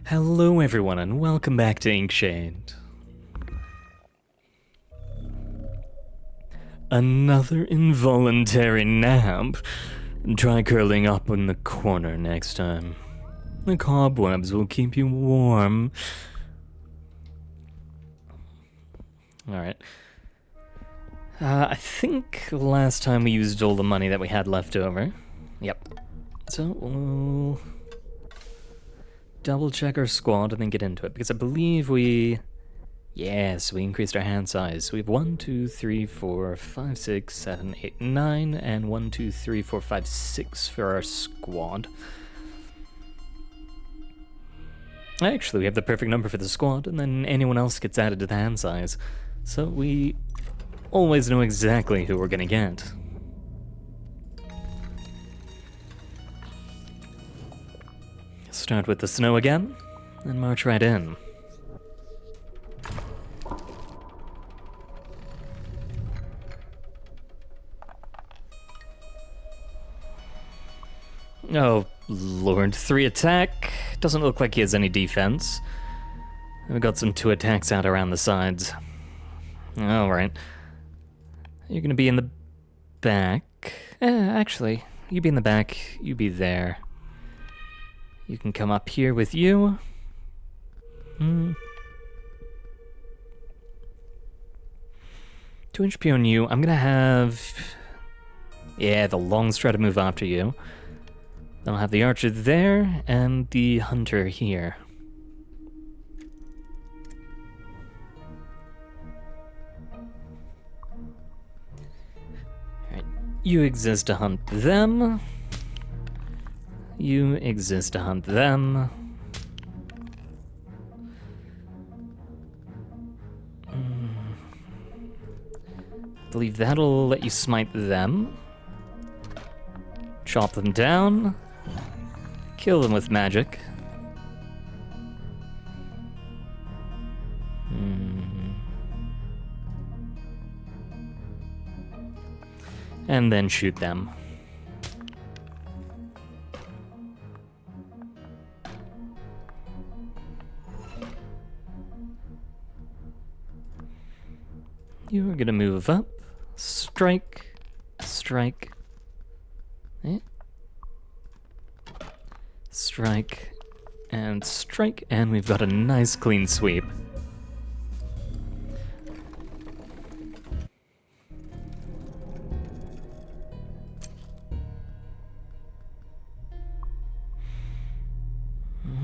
Hello everyone and welcome back to Inkshade. Another involuntary nap. Try curling up in the corner next time. The cobwebs will keep you warm. Alright. I think last time we used all the money that we had left over. Yep. So we'll double check our squad and then get into it, because I believe we increased our hand size. We have 1, 2, 3, 4, 5, 6, 7, 8, 9, and 1, 2, 3, 4, 5, 6 for our squad. Actually, we have the perfect number for the squad, and then anyone else gets added to the hand size. So we always know exactly who we're gonna get. Start with the snow again, and march right in. Oh, Lord. 3 attack. Doesn't look like he has any defense. We've got some 2 attacks out around the sides. Alright. You're gonna be in the back. Actually, you be in the back, you be there. You can come up here with you. 2 HP on you. I'm gonna have... yeah, the long stride move after you. Then I'll have the archer there, and the hunter here. Alright, you exist to hunt them. You exist to hunt them. I believe that'll let you smite them. Chop them down. Kill them with magic. And then shoot them. You are gonna move up, strike, strike, strike, and strike, and we've got a nice clean sweep.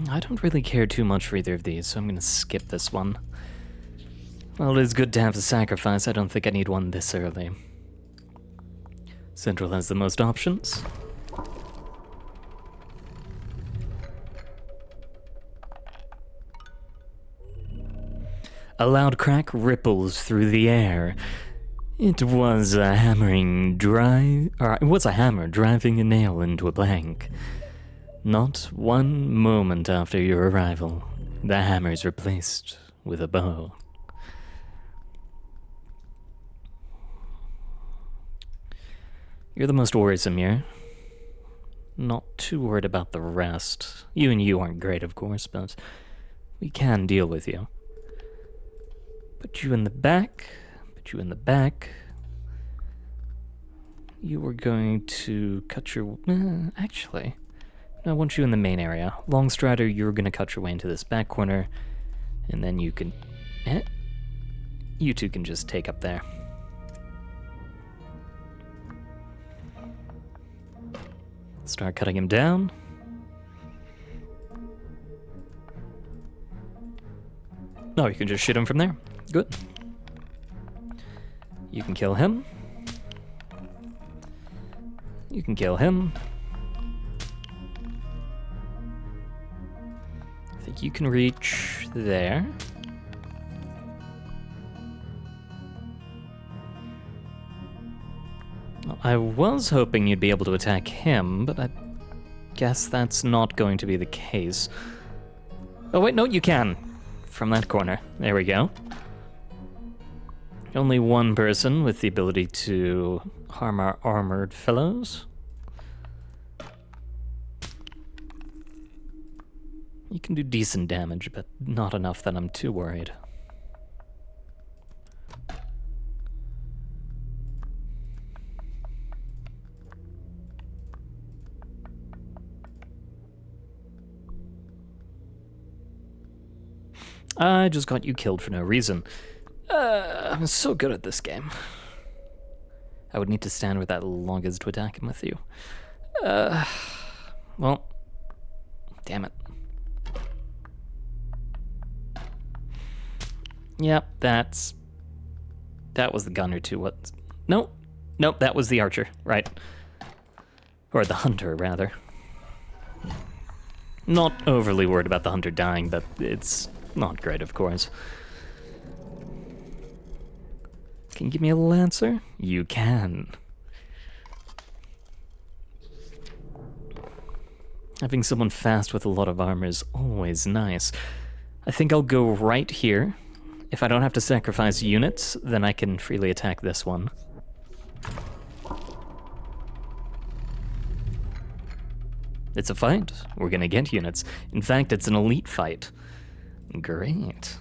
I don't really care too much for either of these, so I'm gonna skip this one. Well, it is good to have a sacrifice. I don't think I need one this early. Central has the most options. A loud crack ripples through the air. It was a hammer driving a nail into a plank. Not one moment after your arrival, the hammer is replaced with a bow. You're the most worrisome here. Not too worried about the rest. You and you aren't great, of course, but we can deal with you. Put you in the back. Put you in the back. You were going to cut your... actually, no, I want you in the main area. Long strider, you're going to cut your way into this back corner, and then you can... you two can just take up there. Start cutting him down. No, you can just shoot him from there. Good. You can kill him. You can kill him. I think you can reach there. I was hoping you'd be able to attack him, but I guess that's not going to be the case. Oh wait, no, you can. From that corner. There we go. Only one person with the ability to harm our armored fellows. You can do decent damage, but not enough that I'm too worried. I just got you killed for no reason. I'm so good at this game. I would need to stand with that longest to attack him with you. Well, damn it. Yep, that was the gunner too. What? Nope, that was the archer, right? Or the hunter, rather. Not overly worried about the hunter dying, but it's not great, of course. Can you give me a lancer? You can. Having someone fast with a lot of armor is always nice. I think I'll go right here. If I don't have to sacrifice units, then I can freely attack this one. It's a fight. We're gonna get units. In fact, it's an elite fight. Great.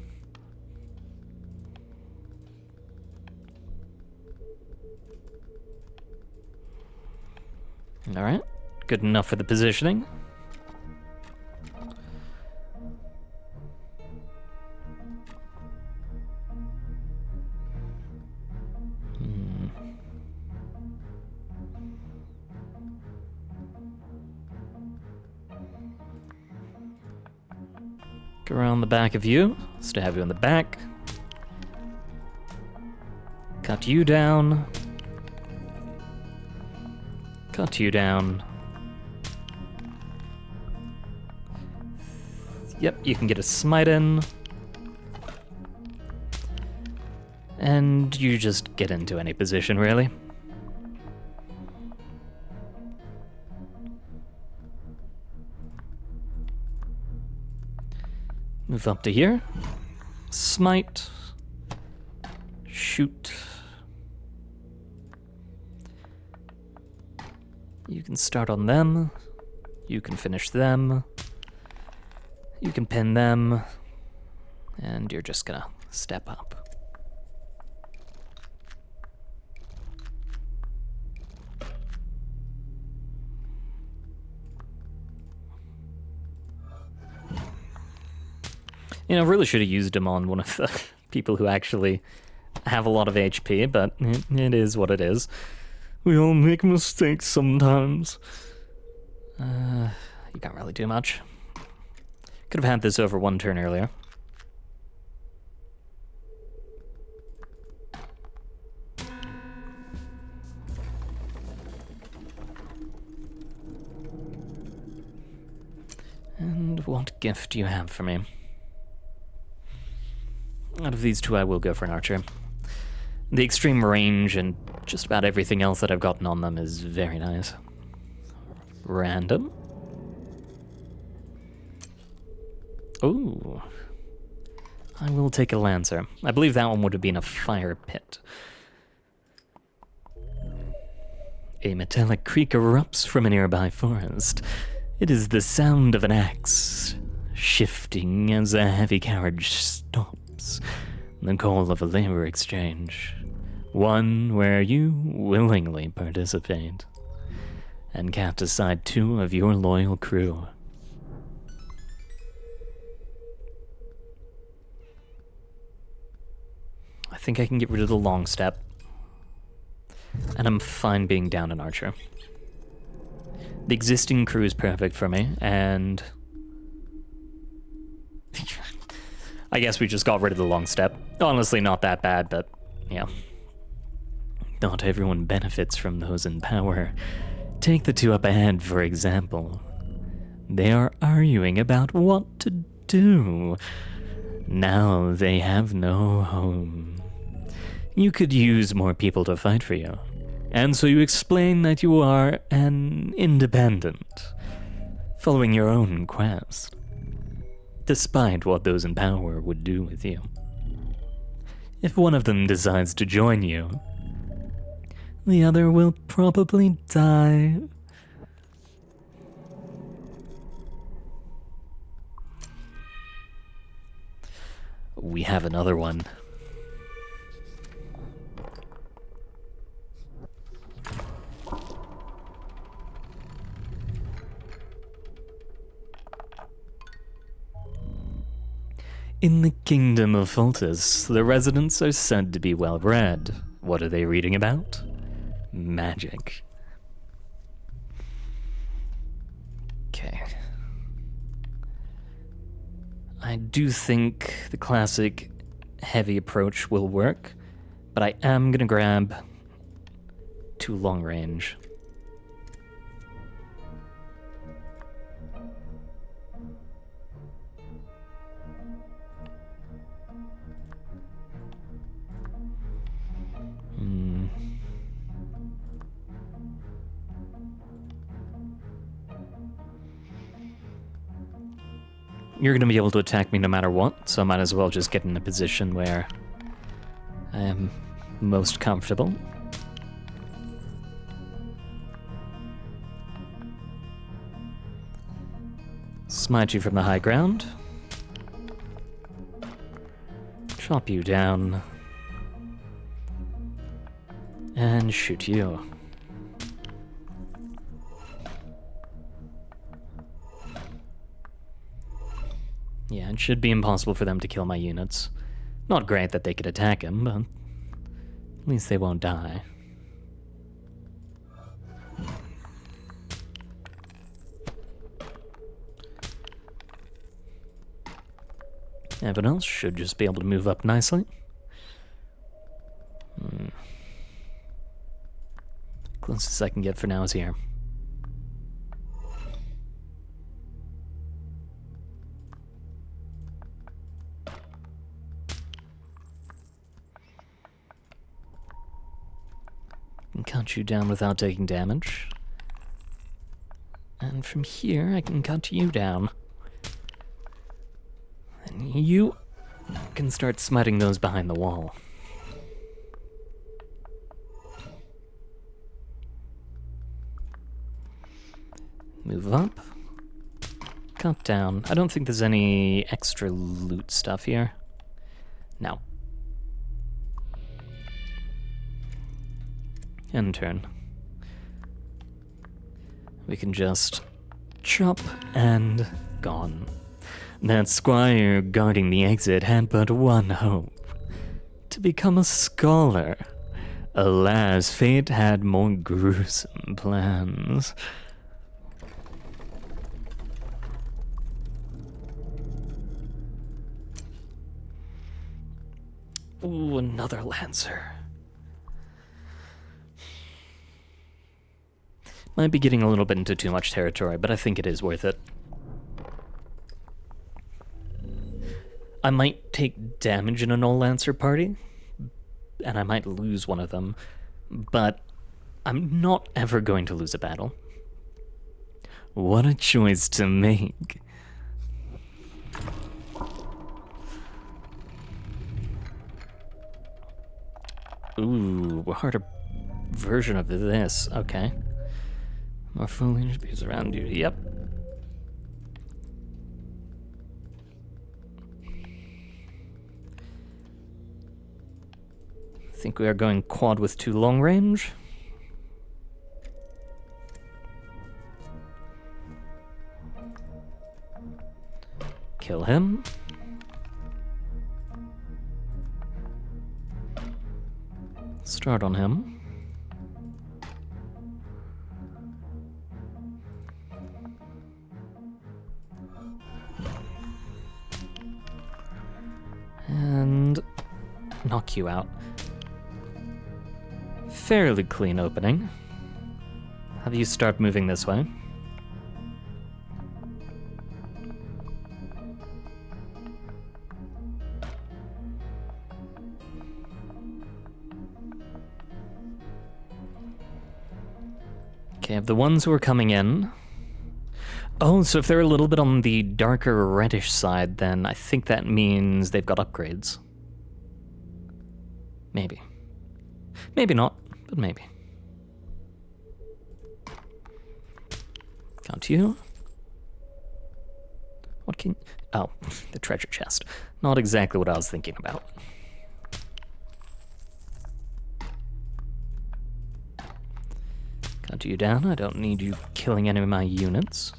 Alright, good enough for the positioning. Go around the back of you, stab you in the back. Cut you down. Cut you down. Yep, you can get a smite in. And you just get into any position, really. Move up to here. Smite. Shoot. You can start on them. You can finish them. You can pin them. And you're just gonna step up. You know, I really should have used him on one of the people who actually have a lot of HP, but it is what it is. We all make mistakes sometimes. You can't really do much. Could have had this over one turn earlier. And what gift do you have for me? Out of these two, I will go for an archer. The extreme range and just about everything else that I've gotten on them is very nice. Random. Ooh. I will take a lancer. I believe that one would have been a fire pit. A metallic creak erupts from a nearby forest. It is the sound of an axe, shifting as a heavy carriage stops. The call of a labor exchange. One where you willingly participate and cast aside 2 of your loyal crew. I think I can get rid of the long step. And I'm fine being down an archer. The existing crew is perfect for me, and I guess we just got rid of the long step. Honestly, not that bad, but yeah. Not everyone benefits from those in power. Take the 2 up ahead, for example. They are arguing about what to do. Now they have no home. You could use more people to fight for you. And so you explain that you are an independent, following your own quest, despite what those in power would do with you. If one of them decides to join you, the other will probably die. We have another one. In the kingdom of Fultus, the residents are said to be well read. What are they reading about? Magic. Okay. I do think the classic heavy approach will work, but I am gonna grab 2 long range. You're going to be able to attack me no matter what, so I might as well just get in a position where I am most comfortable. Smite you from the high ground. Chop you down. And shoot you. Yeah, it should be impossible for them to kill my units. Not great that they could attack him, but at least they won't die. Everyone else should just be able to move up nicely. Closest I can get for now is here. Can cut you down without taking damage. And from here, I can cut you down. And you can start smiting those behind the wall. Move up. Cut down. I don't think there's any extra loot stuff here. No. End turn. We can just chop and gone. That squire guarding the exit had but one hope: to become a scholar. Alas, fate had more gruesome plans. Ooh, another lancer. Might be getting a little bit into too much territory, but I think it is worth it. I might take damage in an all lancer party, and I might lose one of them, but I'm not ever going to lose a battle. What a choice to make. Ooh, a harder version of this. Okay. More foliage appears around you. Yep. I think we are going quad with 2 long range. Kill him. Start on him. And knock you out. Fairly clean opening. Have you start moving this way? Okay, of the ones who are coming in. Oh, so if they're a little bit on the darker reddish side, then I think that means they've got upgrades. Maybe. Maybe not, but maybe. Count you. What can... Oh, the treasure chest. Not exactly what I was thinking about. Cut you down. I don't need you killing any of my units.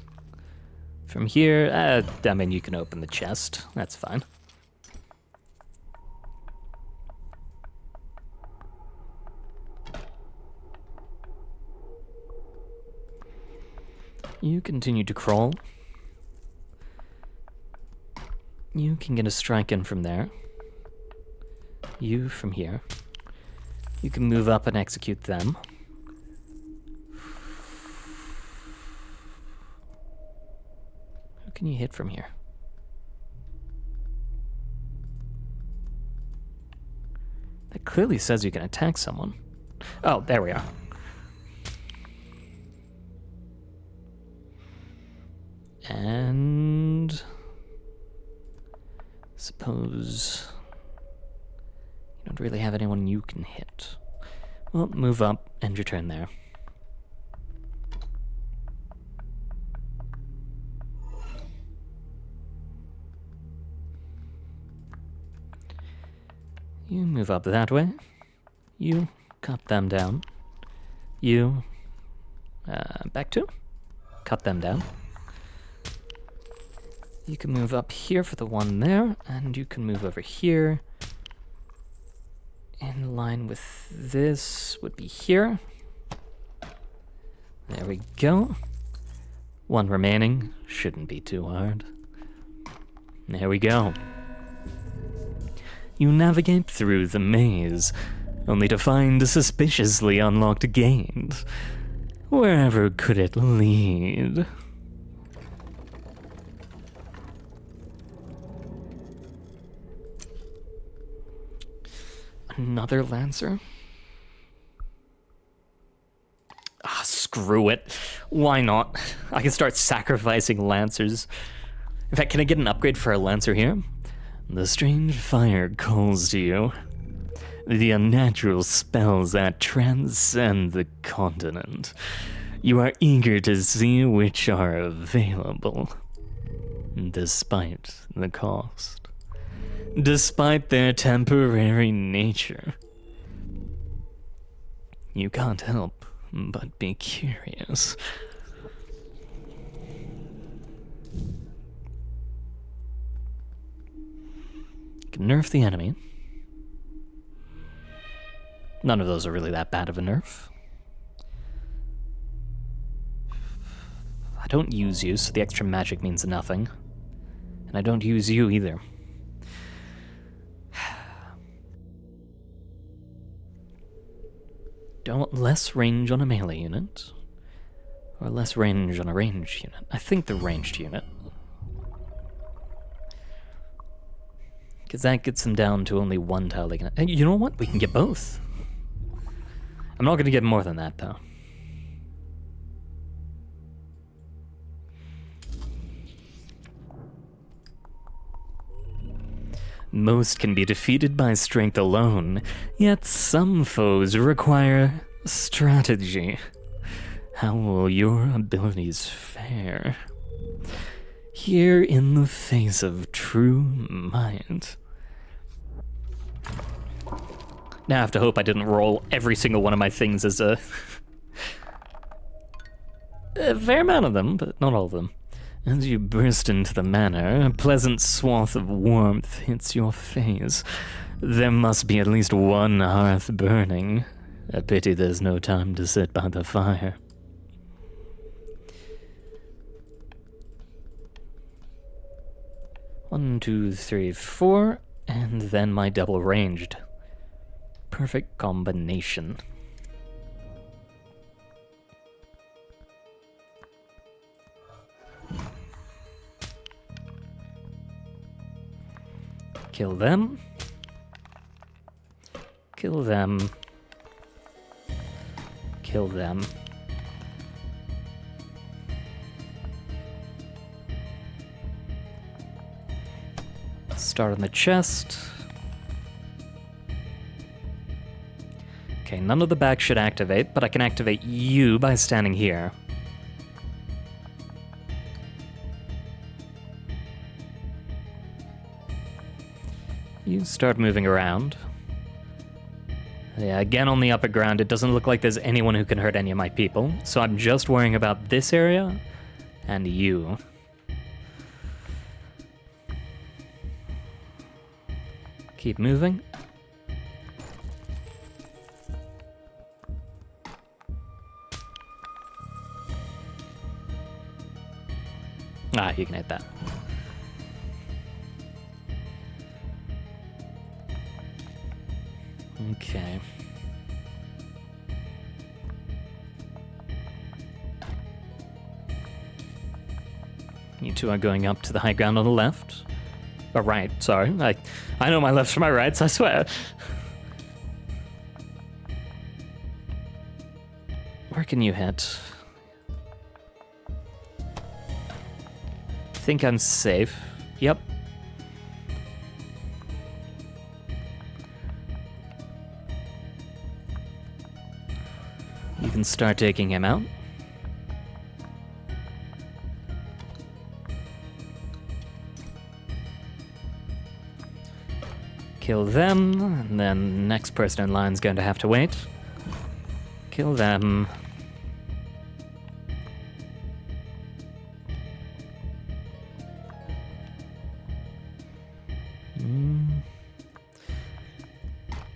From here, I mean, you can open the chest. That's fine. You continue to crawl. You can get a strike in from there. You from here. You can move up and execute them. Who can you hit from here? That clearly says you can attack someone. Oh, there we are. And... suppose... you don't really have anyone you can hit. Well, move up and return there. You move up that way. You cut them down. You... back two. Cut them down. You can move up here for the one there, and you can move over here. In line with this would be here. There we go. One remaining. Shouldn't be too hard. There we go. You navigate through the maze, only to find a suspiciously unlocked gate. Wherever could it lead? Another Lancer? Ah, screw it. Why not? I can start sacrificing Lancers. In fact, can I get an upgrade for a Lancer here? The strange fire calls to you. The unnatural spells that transcend the continent. You are eager to see which are available, despite the cost. Despite their temporary nature. You can't help but be curious. You can nerf the enemy. None of those are really that bad of a nerf. I don't use you, so the extra magic means nothing. And I don't use you either. Do I want less range on a melee unit? Or less range on a ranged unit? I think the ranged unit. Because that gets them down to only one tile they can... And you know what? We can get both. I'm not going to get more than that, though. Most can be defeated by strength alone, yet some foes require strategy. How will your abilities fare? Here in the face of true might. Now I have to hope I didn't roll every single one of my things as a fair amount of them, but not all of them. As you burst into the manor, a pleasant swath of warmth hits your face. There must be at least one hearth burning. A pity there's no time to sit by the fire. One, two, three, four, and then my double ranged. Perfect combination. Kill them. Kill them. Kill them. Start on the chest. Okay, none of the back should activate, but I can activate you by standing here. You start moving around. Yeah, again on the upper ground, it doesn't look like there's anyone who can hurt any of my people, so I'm just worrying about this area and you. Keep moving. Ah, you can hit that. Okay. You two are going up to the high ground on the left. Or right, sorry. I know my lefts from my rights, I swear. Where can you hit? Think I'm safe. Yep. You can start taking him out. Kill them, and then the next person in line's going to have to wait. Kill them.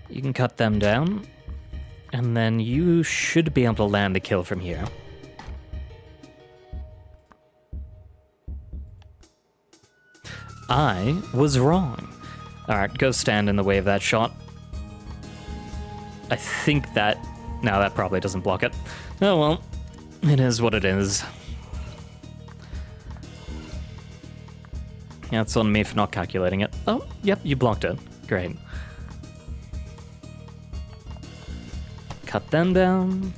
You can cut them down, and then you should be able to land the kill from here. I was wrong. Alright, go stand in the way of that shot. I think that... No, that probably doesn't block it. Oh well, it is what it is. Yeah, it's on me for not calculating it. Oh, yep, you blocked it. Great. Cut them down.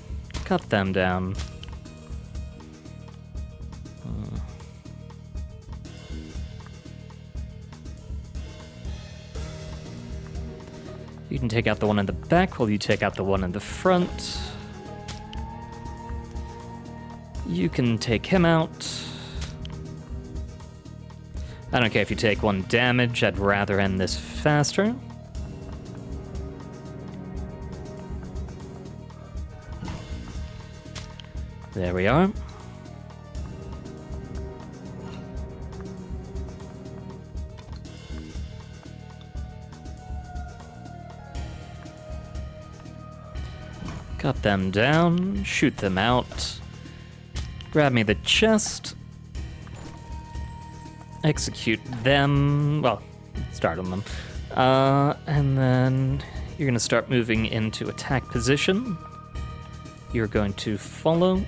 Cut them down. You can take out the one in the back while you take out the one in the front. You can take him out. I don't care if you take 1 damage, I'd rather end this faster. There we are. Cut them down, shoot them out, grab me the chest, execute them, well, start on them, and then you're gonna start moving into attack position. You're going to follow.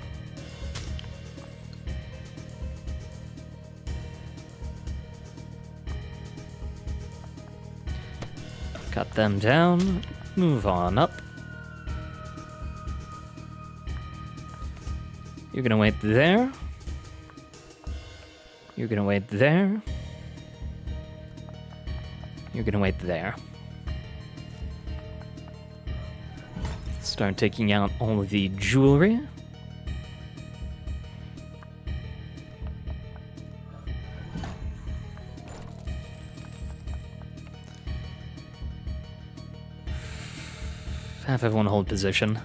Cut them down, move on up. You're gonna wait there. You're gonna wait there. You're gonna wait there. Start taking out all of the jewelry. Have everyone hold position.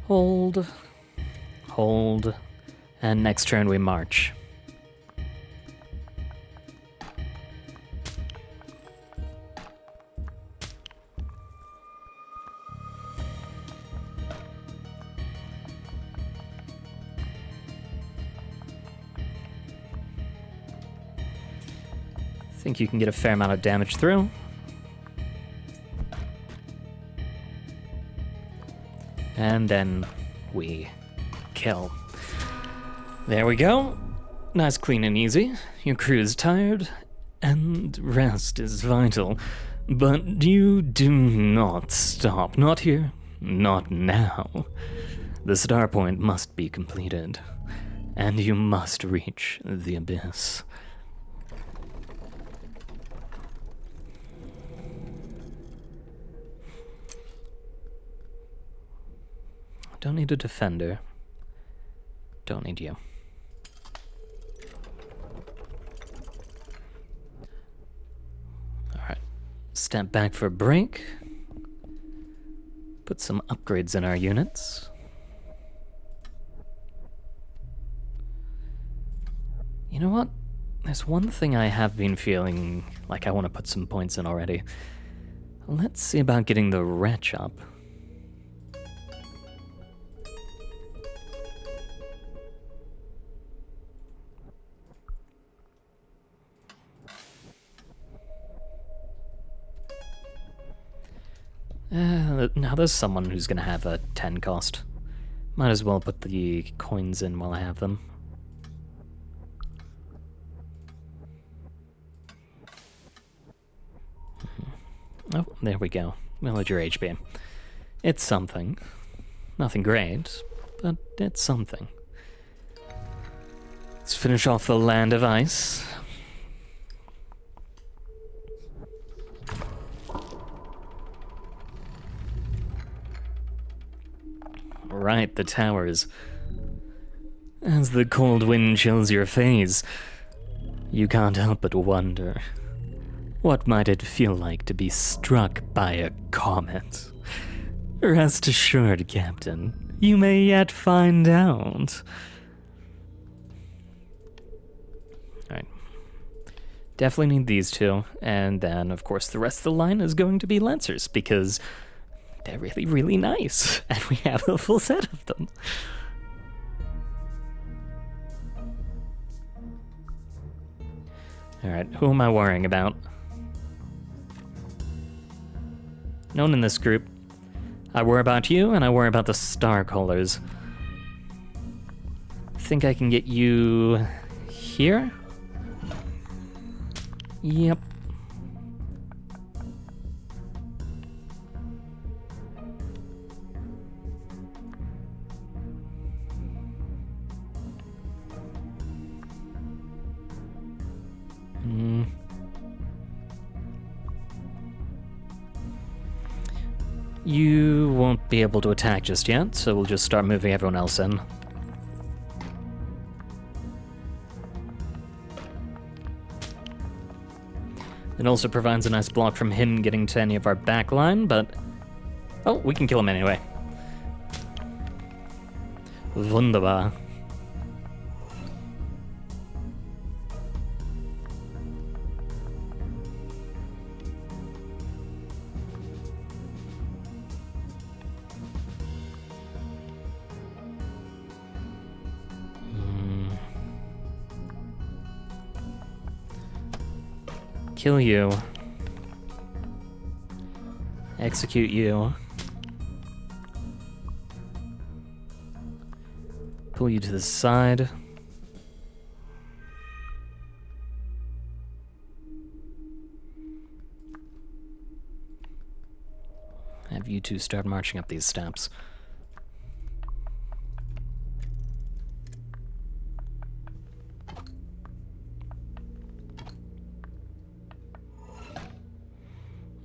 Hold, hold, and next turn we march. Think you can get a fair amount of damage through. And then we kill. There we go. Nice, clean, and easy. Your crew is tired, and rest is vital. But you do not stop. Not here, not now. The star point must be completed, and you must reach the abyss. Don't need a defender. Don't need you. Alright. Step back for a break. Put some upgrades in our units. You know what? There's one thing I have been feeling like I want to put some points in already. Let's see about getting the wretch up. Now there's someone who's gonna have a 10 cost. Might as well put the coins in while I have them. Oh, there we go. We'll let your HP. It's something. Nothing great, but it's something. Let's finish off the land of ice. Right, the towers. As the cold wind chills your face, you can't help but wonder, what might it feel like to be struck by a comet? Rest assured, Captain, you may yet find out. Alright. Definitely need these two, and then, of course, the rest of the line is going to be Lancers, because they're really, really nice, and we have a full set of them. Alright, who am I worrying about? No one in this group. I worry about you, and I worry about the star callers. Think I can get you here? Yep. You won't be able to attack just yet, so we'll just start moving everyone else in. It also provides a nice block from him getting to any of our backline, but... oh, we can kill him anyway. Wunderbar. Kill you. Execute you. Pull you to the side. Have you two start marching up these steps.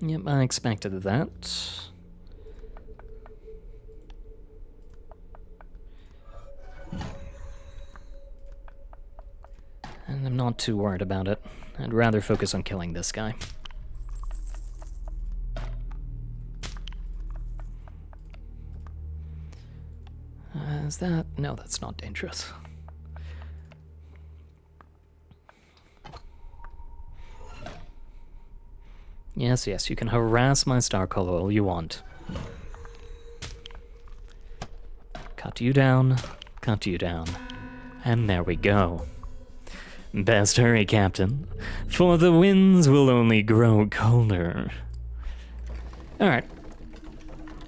Yep, I expected that. And I'm not too worried about it. I'd rather focus on killing this guy. Is that... no, that's not dangerous. Yes, yes, you can harass my star caller all you want. Cut you down, and there we go. Best hurry, Captain, for the winds will only grow colder. Alright,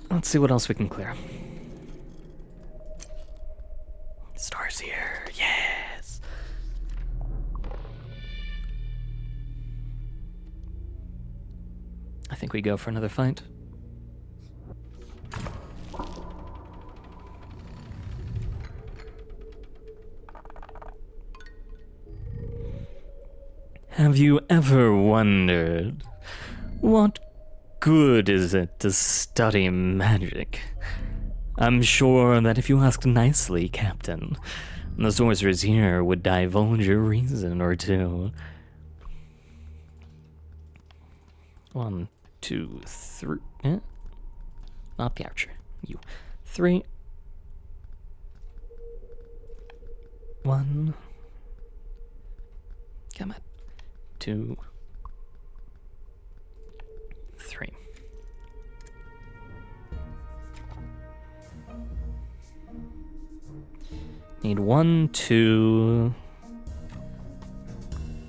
let's see what else we can clear. Stars here, yes! I think we go for another fight. Have you ever wondered, what good is it to study magic I'm sure that if you asked nicely, Captain, the sorceress here would divulge a reason or two. 1, 2, 3. Not the archer. You. 3. 1. Come on. 2. 3. Need 1, 2.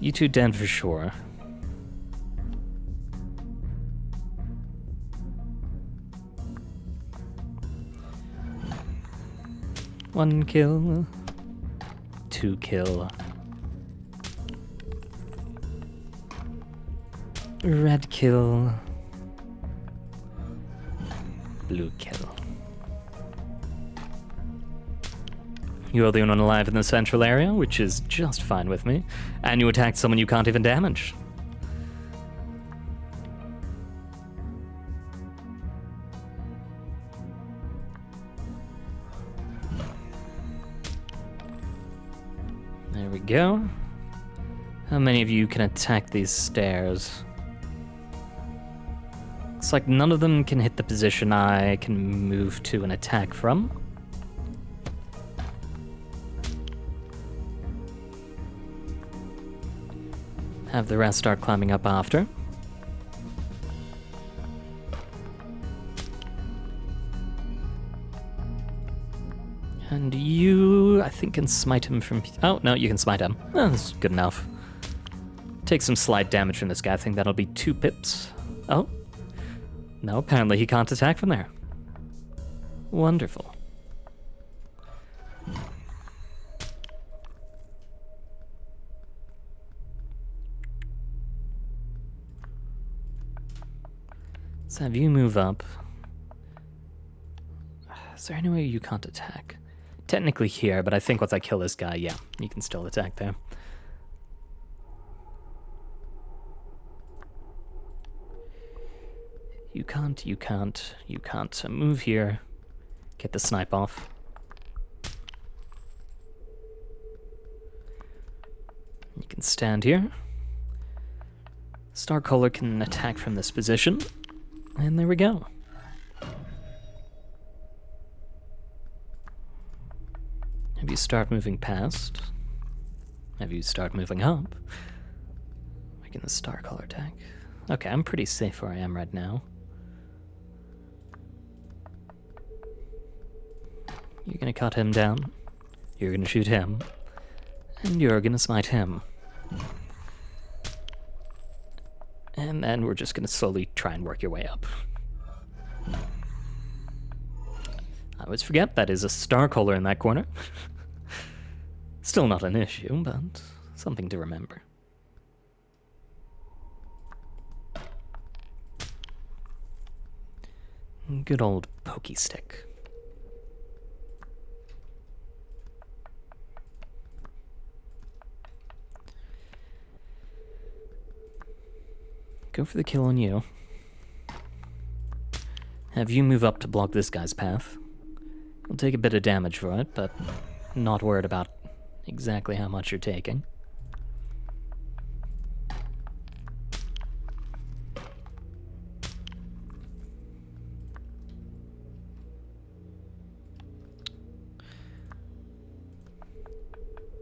You two dead for sure. One kill. 2 kill. Red kill. Blue kill. You are the only one alive in the central area, which is just fine with me. And you attacked someone you can't even damage. There we go. How many of you can attack these stairs? Looks like none of them can hit the position I can move to and attack from. Have the rest start climbing up after. And you, I think, can smite him from... Oh, no, you can smite him. Oh, that's good enough. Take some slight damage from this guy. I think that'll be 2 pips. Oh. No, apparently he can't attack from there. Wonderful. Let's have you move up. Is there any way you can't attack? Technically here, but I think once I kill this guy, yeah, you can still attack there. You can't. So move here. Get the snipe off. You can stand here. Starcaller can attack from this position. And there we go. Have you start moving past? Have you start moving up? Making the Starcaller attack. Okay, I'm pretty safe where I am right now. You're gonna cut him down. You're gonna shoot him. And you're gonna smite him. And then we're just gonna slowly try and work your way up. I always forget that is a Starcaller in that corner. Still not an issue, but something to remember. Good old pokey stick. Go for the kill on you. Have you move up to block this guy's path. You'll take a bit of damage for it, but not worried about exactly how much you're taking.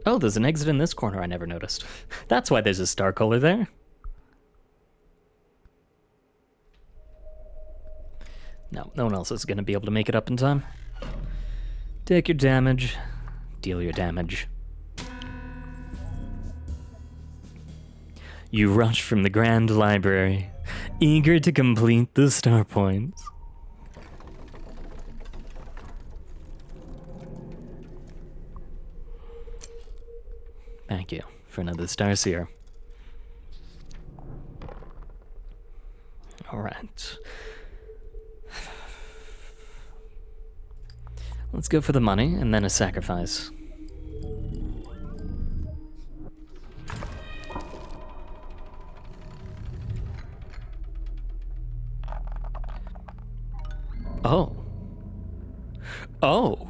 Oh, there's an exit in this corner I never noticed. That's why there's a Starcaller there. No one else is going to be able to make it up in time. Take your damage. Deal your damage. You rush from the Grand Library, eager to complete the star points. Thank you for another Starseer. Alright. Let's go for the money and then a sacrifice. Oh. Oh.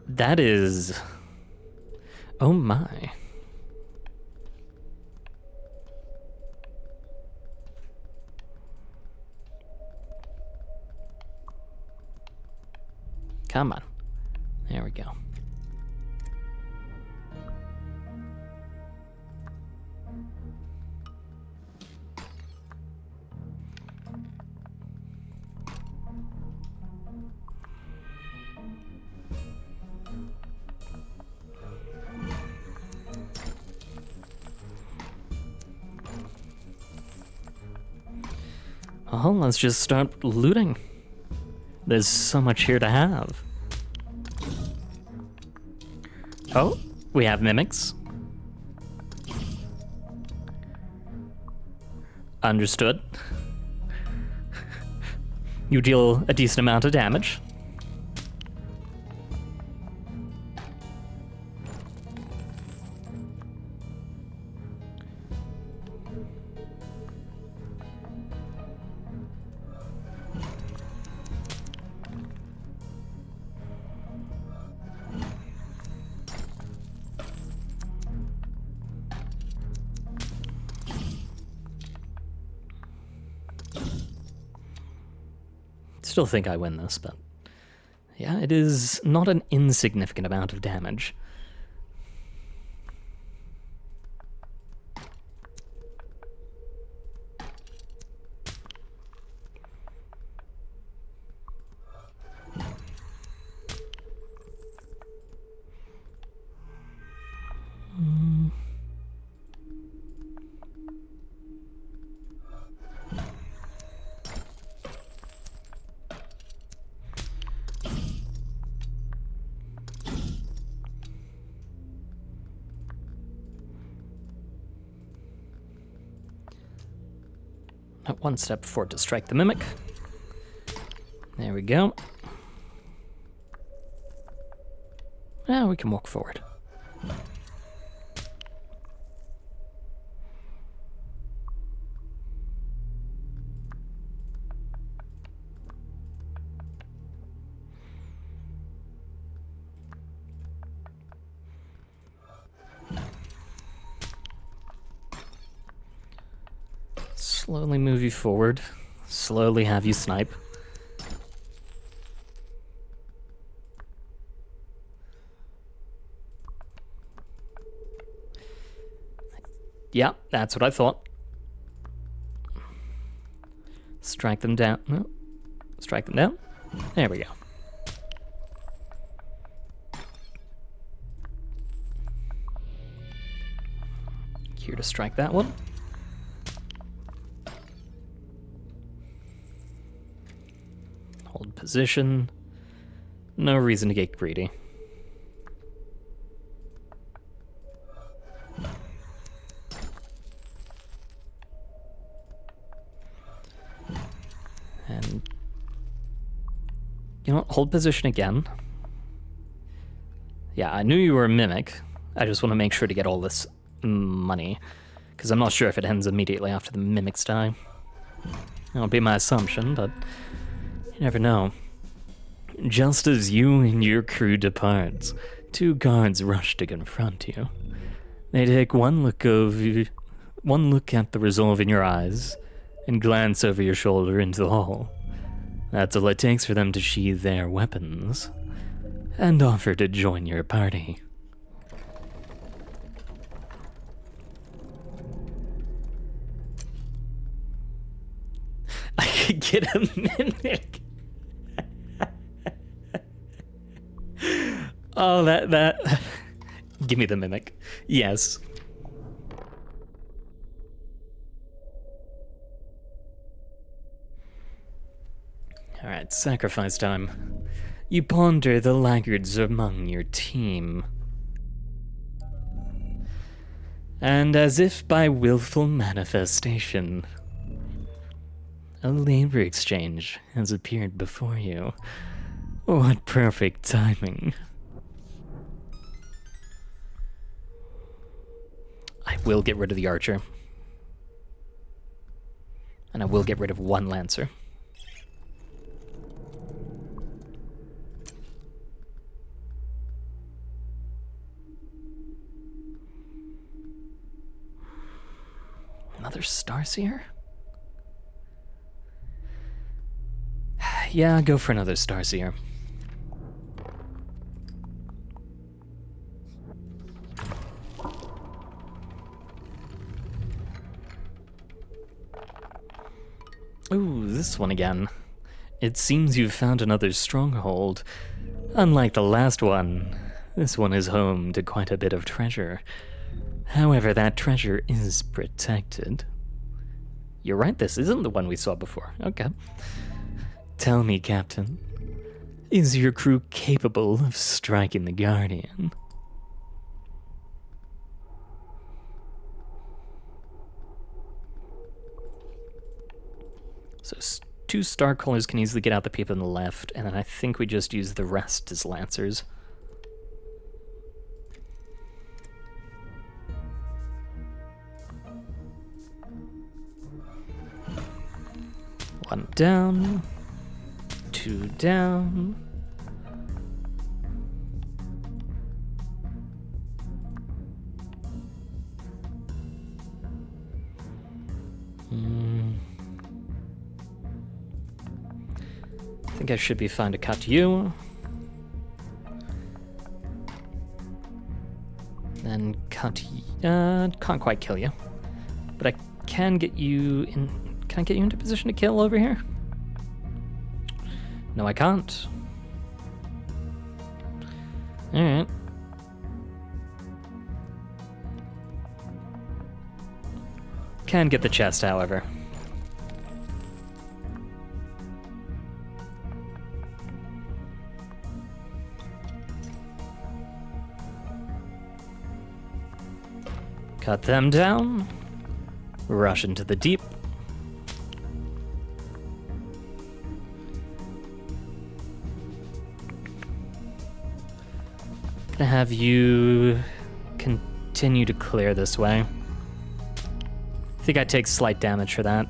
That is... Oh my. Come on. There we go. Well, let's just start looting. There's so much here to have. Oh, we have mimics. Understood. You deal a decent amount of damage. Still think I win this, but yeah, it is not an insignificant amount of damage. One step forward to strike the mimic. There we go. Now we can walk forward. Slowly move you forward. Slowly have you snipe. Yeah, that's what I thought. Strike them down. No. Strike them down. There we go. Here to strike that one. Hold position. No reason to get greedy. And you know what? Hold position again. Yeah, I knew you were a mimic. I just want to make sure to get all this money, because I'm not sure if it ends immediately after the mimics die. That would be my assumption, but you never know. Just as you and your crew depart, two guards rush to confront you. They take one look at the resolve in your eyes, and glance over your shoulder into the hall. That's all it takes for them to sheathe their weapons, and offer to join your party. I could get a mimic. Oh, that. Give me the mimic. Yes. Alright, sacrifice time. You ponder the laggards among your team. And as if by willful manifestation, a labor exchange has appeared before you. What perfect timing. I will get rid of the archer. And I will get rid of one lancer. Another Starseer? Yeah, go for another Starseer. Ooh, this one again. It seems you've found another stronghold. Unlike the last one, this one is home to quite a bit of treasure. However, that treasure is protected. You're right, this isn't the one we saw before. Okay. Tell me, Captain, is your crew capable of striking the Guardian? So 2 star callers can easily get out the people on the left, and then I think we just use the rest as lancers. One down, 2 down. I think I should be fine to cut you. Then cut can't quite kill you. But I can get you in. Can I get you into position to kill over here? No, I can't. Alright. Can get the chest, however. Cut them down. Rush into the deep. Gonna have you continue to clear this way. I think I take slight damage for that.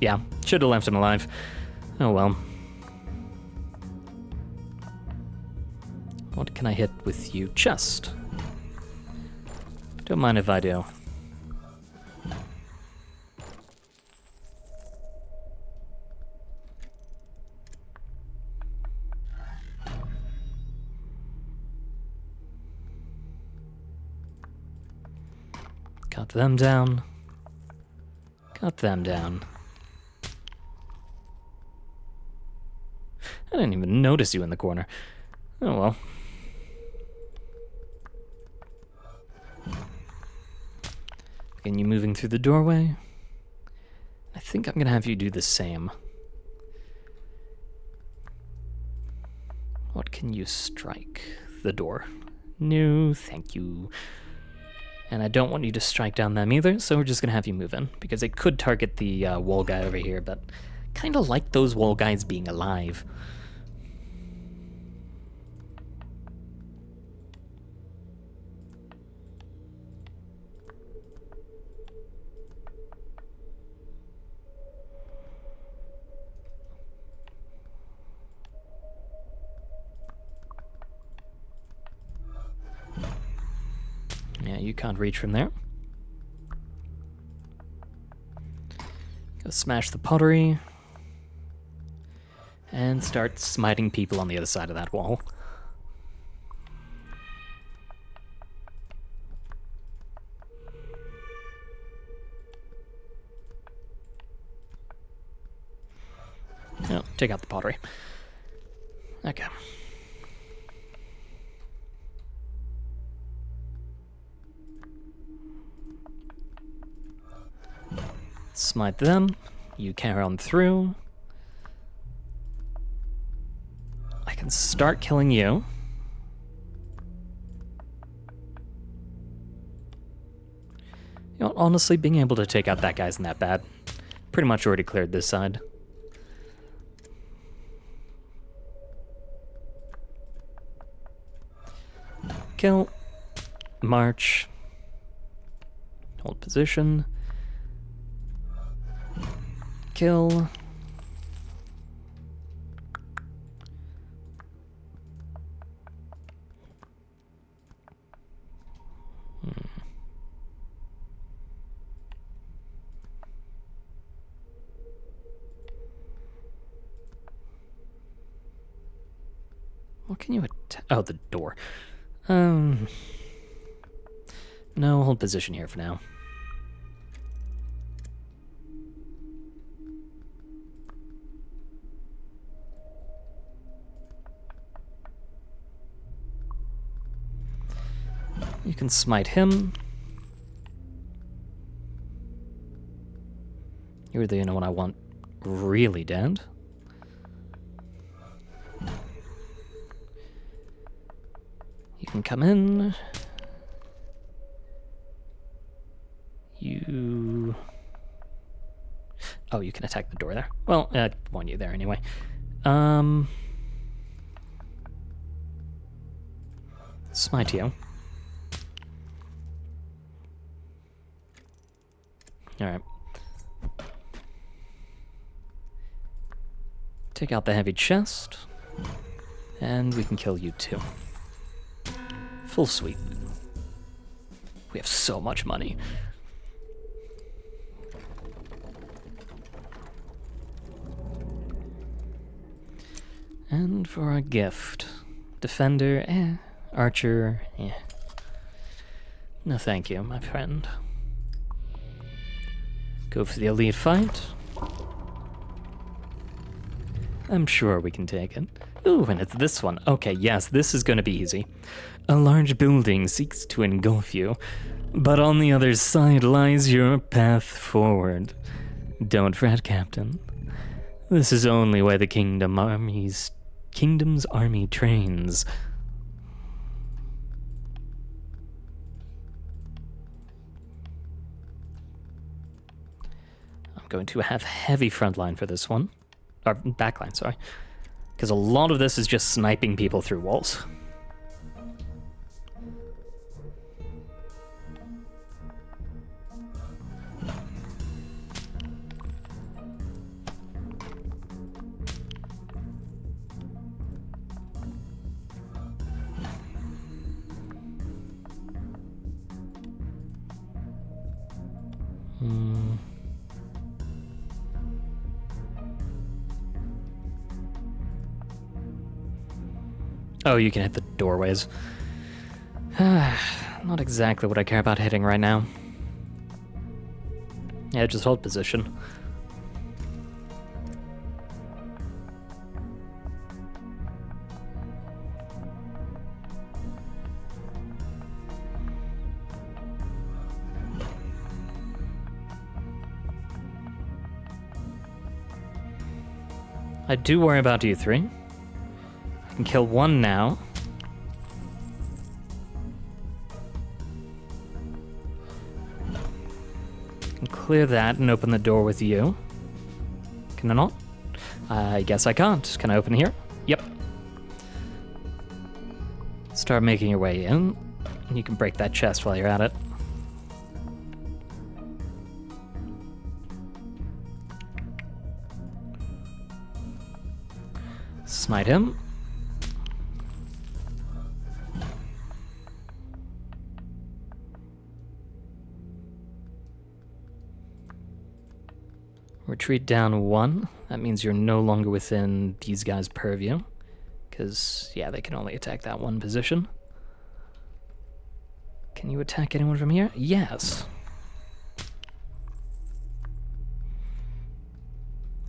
Yeah, should have left him alive. Oh well. What can I hit with you? Chest. Don't mind if I do. Cut them down. Cut them down. I didn't even notice you in the corner. Oh well. Again, you moving through the doorway. I think I'm gonna have you do the same. What can you strike? The door. No, thank you. And I don't want you to strike down them either, so we're just gonna have you move in, because it could target the wall guy over here, but kind of like those wall guys being alive. Yeah, you can't reach from there. Go smash the pottery. And start smiting people on the other side of that wall. No, take out the pottery. Okay. Smite them. You carry on through. I can start killing you. You know what, honestly, being able to take out that guy isn't that bad. Pretty much already cleared this side. Kill. March. Hold position. Kill. What can you attack? Oh, the door. No, hold position here for now. You can smite him. You're the only one I want really dead. You can come in. You... Oh, you can attack the door there. Well, I want you there anyway. Smite you. Alright. Take out the heavy chest. And we can kill you too. Full sweep. We have so much money. And for our gift. Defender, Archer, No thank you, my friend. Go for the elite fight. I'm sure we can take it. Ooh, and it's this one. Okay, yes, this is going to be easy. A large building seeks to engulf you, but on the other side lies your path forward. Don't fret, Captain. This is only where the Kingdom's army trains. I'm going to have heavy frontline for this one. Or backline, sorry. Because a lot of this is just sniping people through walls. Oh, you can hit the doorways. Not exactly what I care about hitting right now. Yeah, just hold position. I do worry about you three. I can kill one now. Can clear that and open the door with you. Can I not? I guess I can't. Can I open here? Yep. Start making your way in. You can break that chest while you're at it. Smite him. Retreat down one. That means you're no longer within these guys' purview. Because, yeah, they can only attack that one position. Can you attack anyone from here? Yes.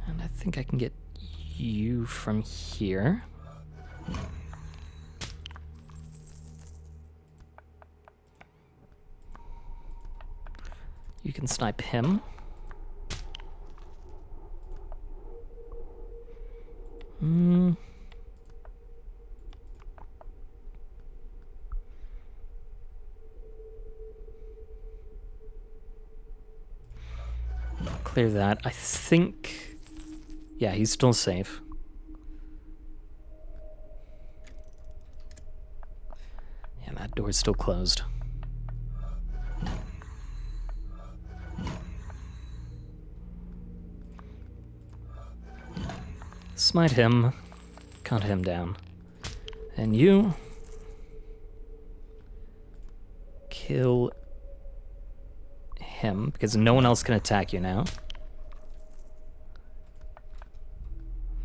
And I think I can get you from here. You can snipe him. Clear that. I think... Yeah, he's still safe. Yeah, that door's still closed. Smite him. Cut him down. And you... kill him, because no one else can attack you now.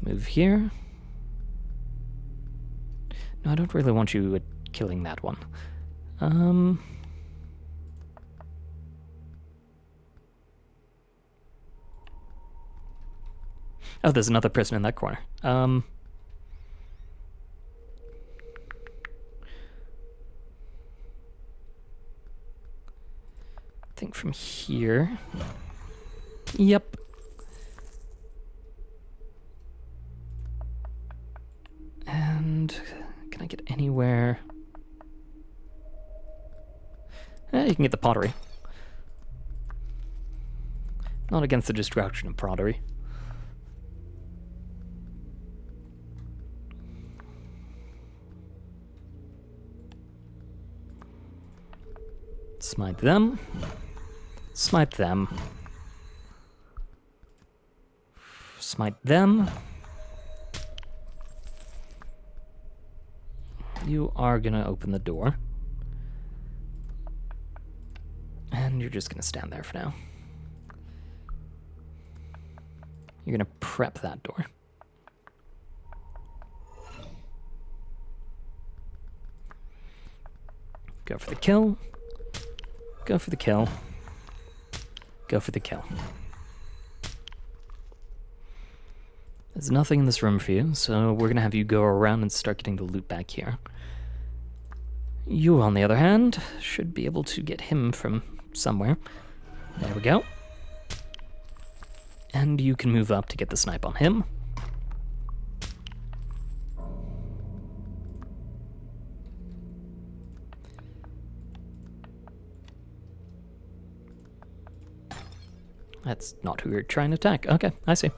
Move here. No, I don't really want you killing that one. Oh, there's another person in that corner. I think from here. Yep. And can I get anywhere? You can get the pottery. Not against the destruction of pottery. Smite them. Smite them. Smite them. You are gonna open the door. And you're just gonna stand there for now. You're gonna prep that door. Go for the kill. Go for the kill. Go for the kill. There's nothing in this room for you, so we're gonna have you go around and start getting the loot back here. You, on the other hand, should be able to get him from somewhere. There we go. And you can move up to get the snipe on him. That's not who you're trying to attack. Okay, I see.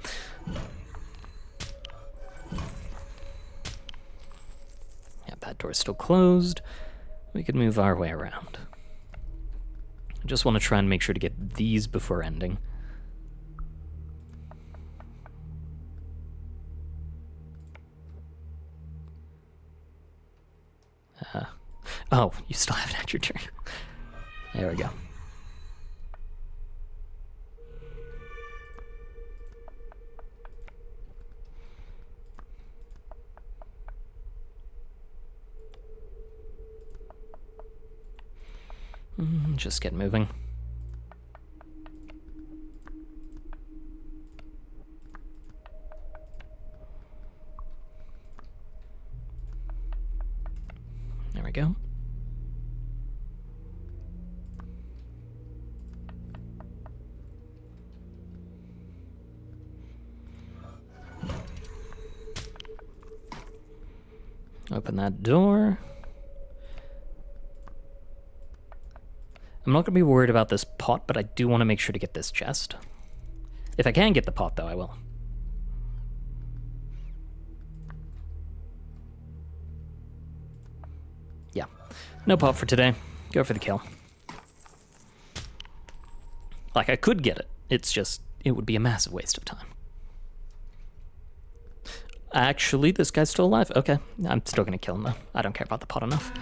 Yeah, that door's still closed. We could move our way around. I just want to try and make sure to get these before ending. Oh, you still haven't had your turn. There we go. Just get moving. There we go. Open that door. I'm not going to be worried about this pot, but I do want to make sure to get this chest. If I can get the pot, though, I will. Yeah. No pot for today. Go for the kill. Like, I could get it. It's just, it would be a massive waste of time. Actually, this guy's still alive. Okay. I'm still going to kill him, though. I don't care about the pot enough.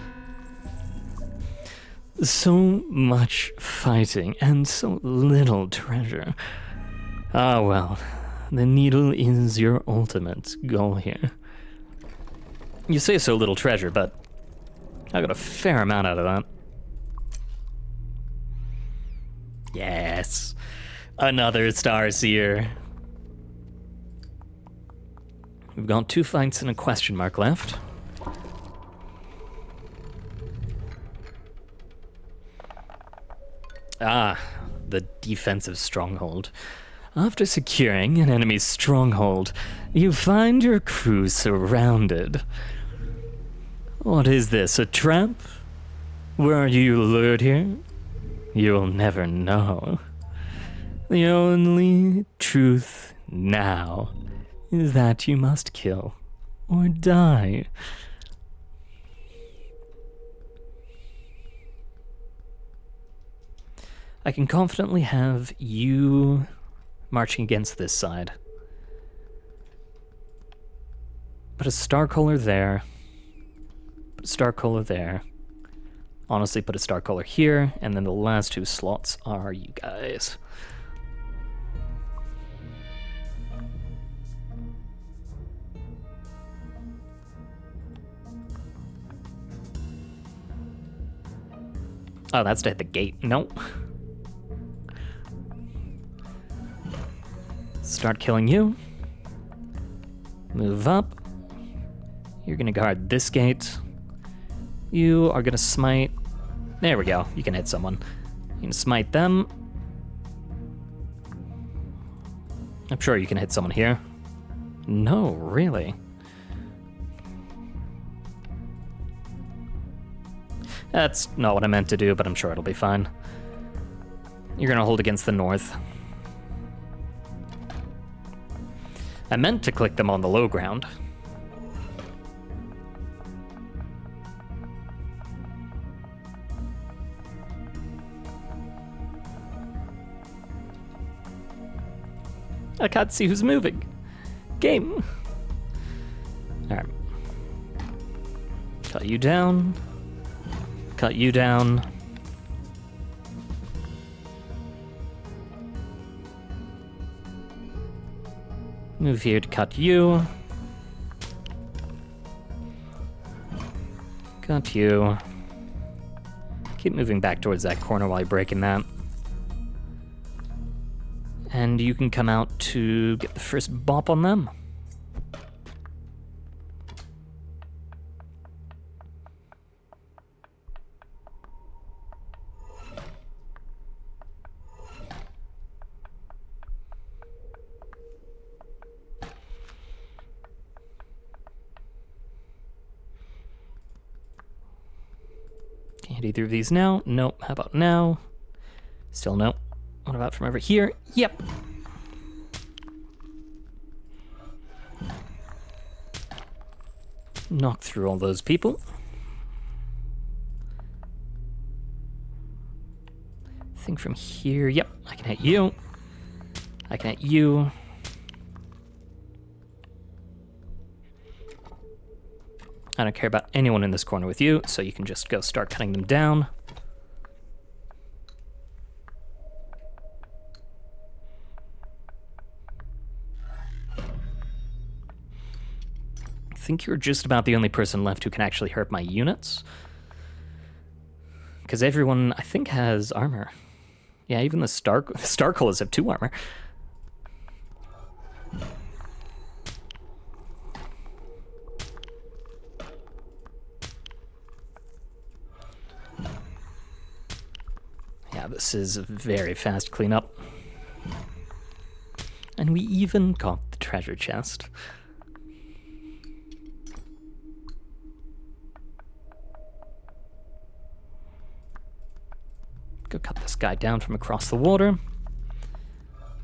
So much fighting and so little treasure. Ah, well, the needle is your ultimate goal here. You say so little treasure, but I got a fair amount out of that. Yes, another Starseer. We've got 2 fights and a question mark left. Ah, the defensive stronghold. After securing an enemy's stronghold, you find your crew surrounded. What is this, a trap? Were you lured here? You'll never know. The only truth now is that you must kill or die. I can confidently have you marching against this side. Put a star color there. Put a star color there. Honestly, put a star color here, and then the last 2 slots are you guys. Oh, that's to hit the gate. Nope. Start killing you. Move up. You're gonna guard this gate. You are gonna smite. There we go. You can hit someone. You can smite them. I'm sure you can hit someone here. No, really. That's not what I meant to do, but I'm sure it'll be fine. You're gonna hold against the north. I meant to click them on the low ground. I can't see who's moving. Game. Alright. Cut you down. Cut you down. Move here to cut you. Cut you. Keep moving back towards that corner while you're breaking that. And you can come out to get the first bop on them. Can't hit either of these now. Nope. How about now? Still no. What about from over here? Yep. Knock through all those people. I think from here, yep, I can hit you. I can hit you. I don't care about anyone in this corner with you, so you can just go start cutting them down. I think you're just about the only person left who can actually hurt my units. Because everyone, I think, has armor. Yeah, even the Starcolas have 2 armor. Yeah, this is a very fast cleanup. And we even got the treasure chest. Go cut this guy down from across the water.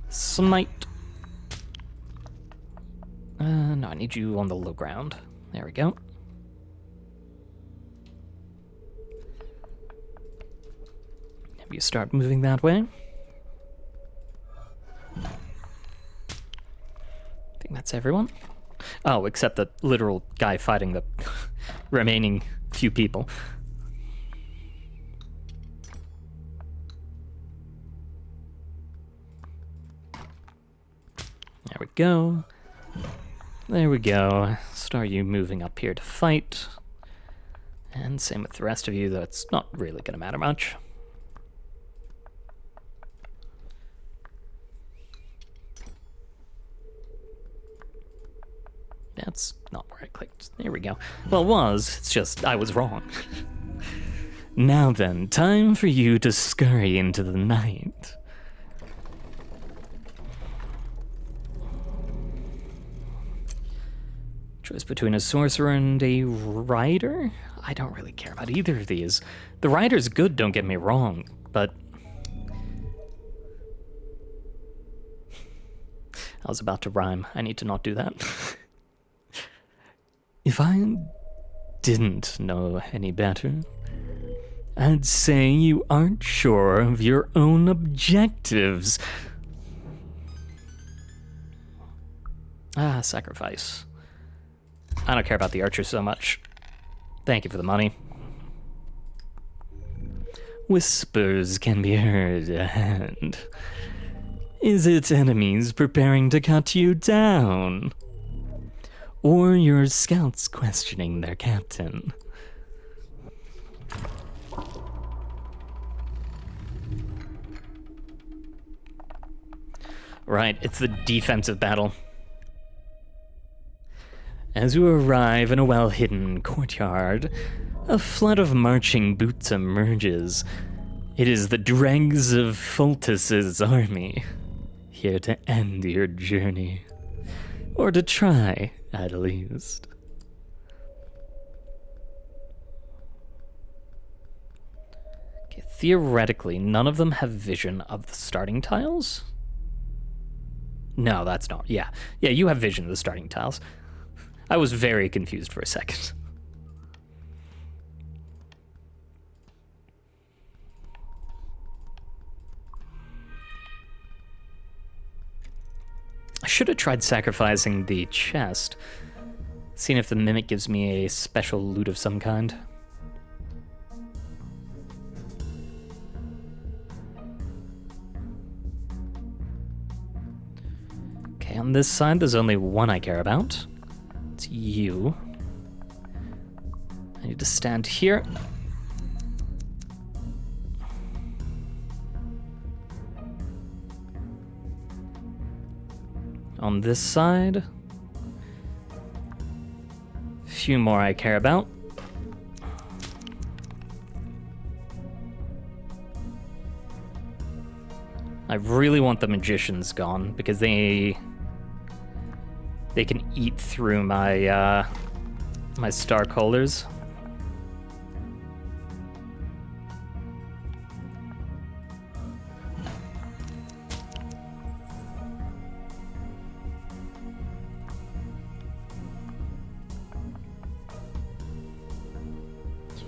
Smite. No, I need you on the low ground. There we go. Have you start moving that way. I think that's everyone. Oh, except the literal guy fighting the remaining few people. There we go. There we go. Start you moving up here to fight. And same with the rest of you, though it's not really going to matter much. That's not where I clicked. There we go. Well, it was. It's just I was wrong. Now then, time for you to scurry into the night. Choice between a sorcerer and a rider? I don't really care about either of these. The rider's good, don't get me wrong, but I was about to rhyme. I need to not do that. If I didn't know any better, I'd say you aren't sure of your own objectives. Ah, sacrifice. I don't care about the archer so much. Thank you for the money. Whispers can be heard ahead. Is it enemies preparing to cut you down? Or your scouts questioning their captain? Right, it's the defensive battle. As you arrive in a well-hidden courtyard, a flood of marching boots emerges. It is the dregs of Fultus's army, here to end your journey. Or to try, at least. Okay, theoretically, none of them have vision of the starting tiles? No, that's not. Yeah, you have vision of the starting tiles. I was very confused for a second. I should have tried sacrificing the chest, seeing if the mimic gives me a special loot of some kind. Okay, on this side, there's only one I care about. It's you. I need to stand here. On this side, a few more I care about. I really want the magicians gone because they can eat through my my star colors.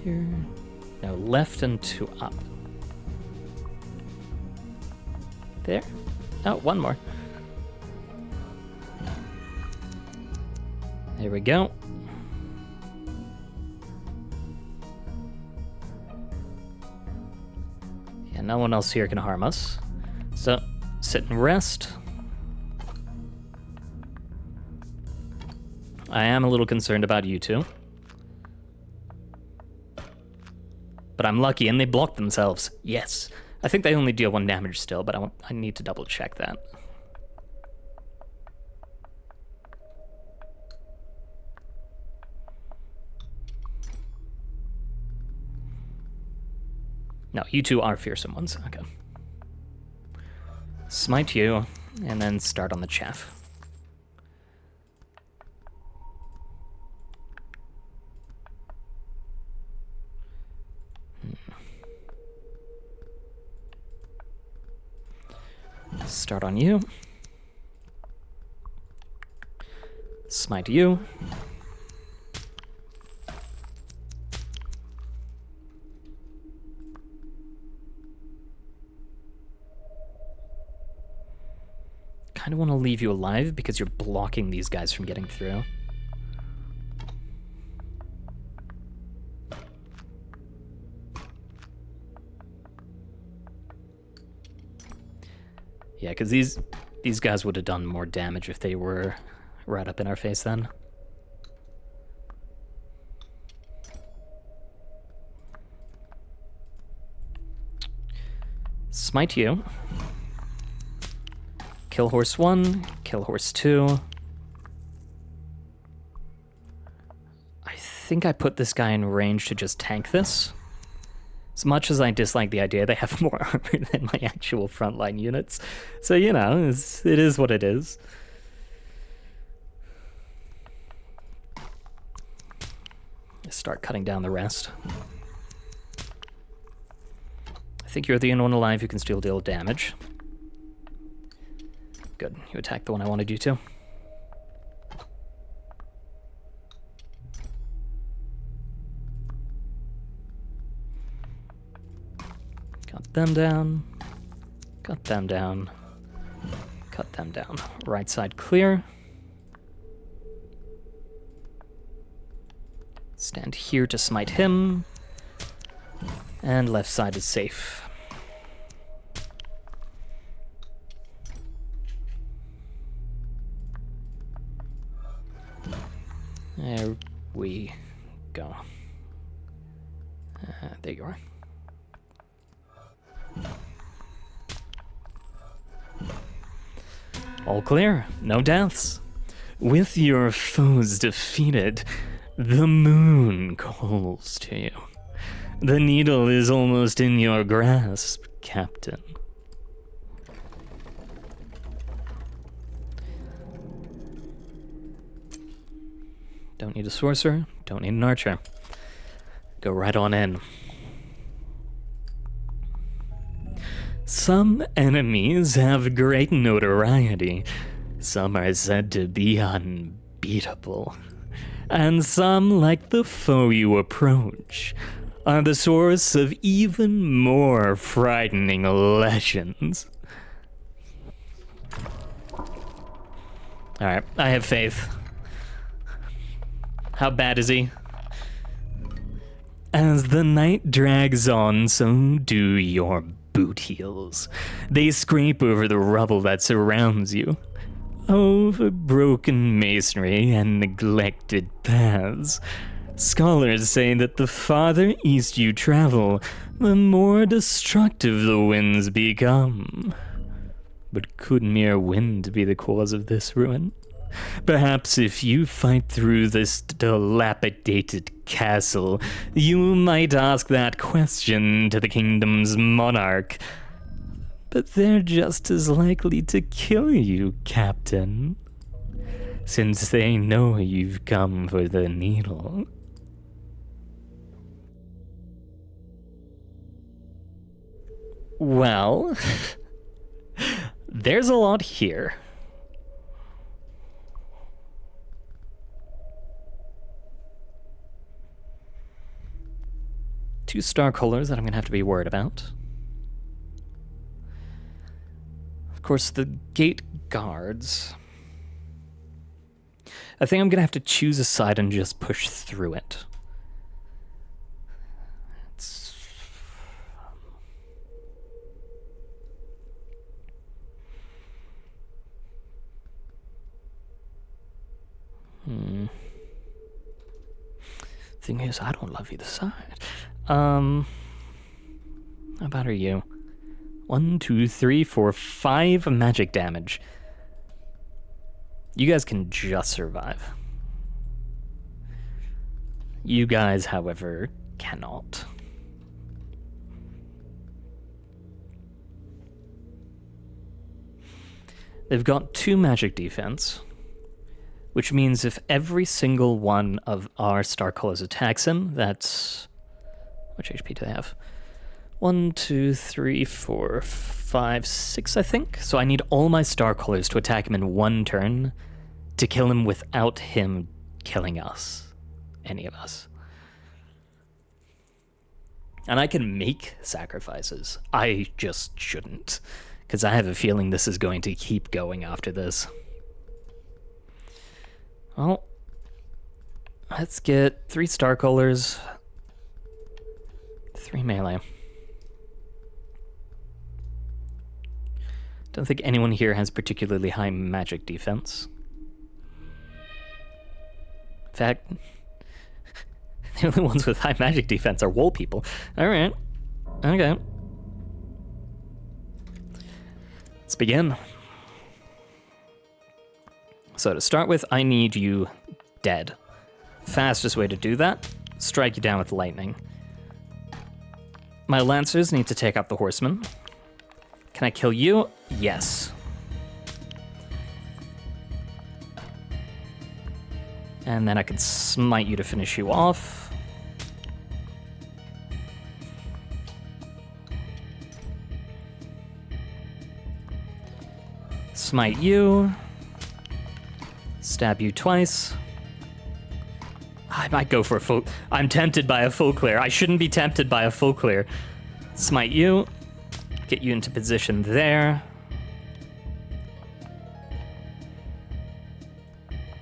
Here. No, left and 2 up. There. Oh, one more. There we go. Yeah, no one else here can harm us. So, sit and rest. I am a little concerned about you two. But I'm lucky, and they blocked themselves. Yes. I think they only deal 1 damage still, but I need to double check that. No, you two are fearsome ones. Okay. Smite you, and then start on the chaff. Start on you. Smite you. Kind of want to leave you alive because you're blocking these guys from getting through. Yeah, because these guys would have done more damage if they were right up in our face then. Smite you. Kill horse 1, kill horse 2. I think I put this guy in range to just tank this. As much as I dislike the idea, they have more armor than my actual frontline units. So, you know, it is what it is. Start cutting down the rest. I think you're the only one alive who can still deal damage. Good. You attack the one I wanted you to. Cut them down. Cut them down. Cut them down. Right side clear. Stand here to smite him. And left side is safe. There we go. There you are. All clear, no deaths. With your foes defeated, the moon calls to you. The needle is almost in your grasp, Captain. Don't need a sorcerer, don't need an archer. Go right on in. Some enemies have great notoriety. Some are said to be unbeatable. And some, like the foe you approach, are the source of even more frightening legends. Alright, I have faith. How bad is he? As the night drags on, so do your boot heels. They scrape over the rubble that surrounds you, over broken masonry and neglected paths. Scholars say that the farther east you travel, the more destructive the winds become. But could mere wind be the cause of this ruin? Perhaps if you fight through this dilapidated castle, you might ask that question to the kingdom's monarch. But they're just as likely to kill you, Captain, since they know you've come for the needle. Well, there's a lot here. Two star colors that I'm going to have to be worried about. Of course, the gate guards. I think I'm going to have to choose a side and just push through it. Thing is, I don't love either side. How bad are you? 1, 2, 3, 4, 5 magic damage. You guys can just survive. You guys, however, cannot. They've got 2 magic defense, which means if every single one of our star colors attacks him, that's... Which HP do they have? 1, 2, 3, 4, 5, 6, I think. So I need all my star colors to attack him in 1 turn to kill him without him killing us. Any of us. And I can make sacrifices. I just shouldn't, because I have a feeling this is going to keep going after this. Well, let's get 3 star colors, 3 melee. Don't think anyone here has particularly high magic defense. In fact, the only ones with high magic defense are wool people. Alright. Okay. Let's begin. So to start with, I need you dead. Fastest way to do that, strike you down with lightning. My lancers need to take out the horsemen. Can I kill you? Yes. And then I can smite you to finish you off. Smite you. Stab you twice. I might go for a full... I'm tempted by a full clear. I shouldn't be tempted by a full clear. Smite you. Get you into position there.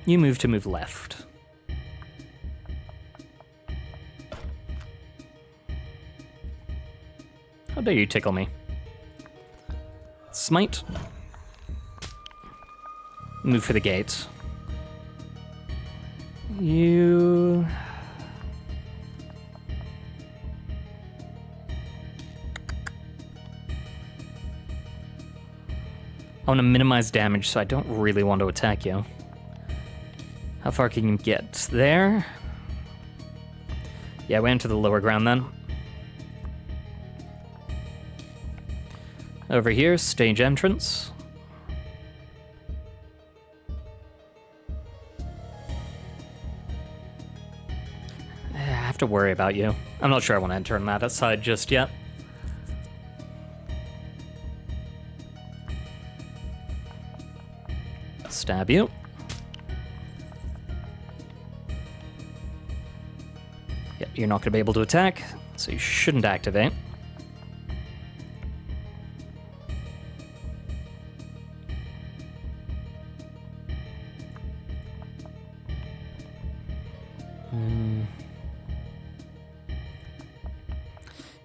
You move left. How dare you tickle me? Smite. Move for the gate. You... I want to minimize damage, so I don't really want to attack you. How far can you get? There? Yeah, we enter the lower ground then. Over here, stage entrance. I have to worry about you. I'm not sure I want to enter on that side just yet. Stab you. Yep, you're not going to be able to attack, so you shouldn't activate.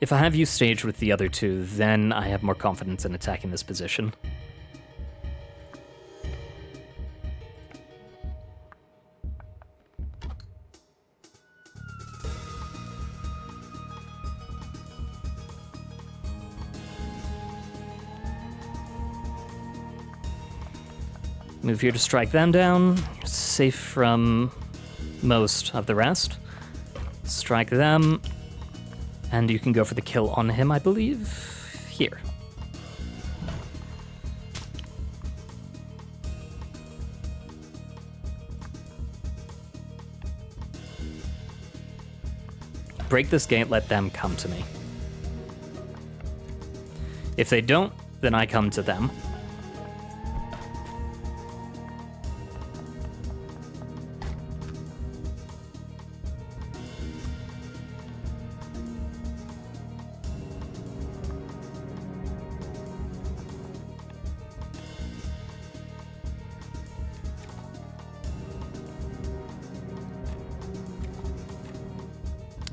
If I have you staged with the other two, then I have more confidence in attacking this position. Move here to strike them down. You're safe from most of the rest. Strike them. And you can go for the kill on him, I believe. Here. Break this gate, let them come to me. If they don't, then I come to them.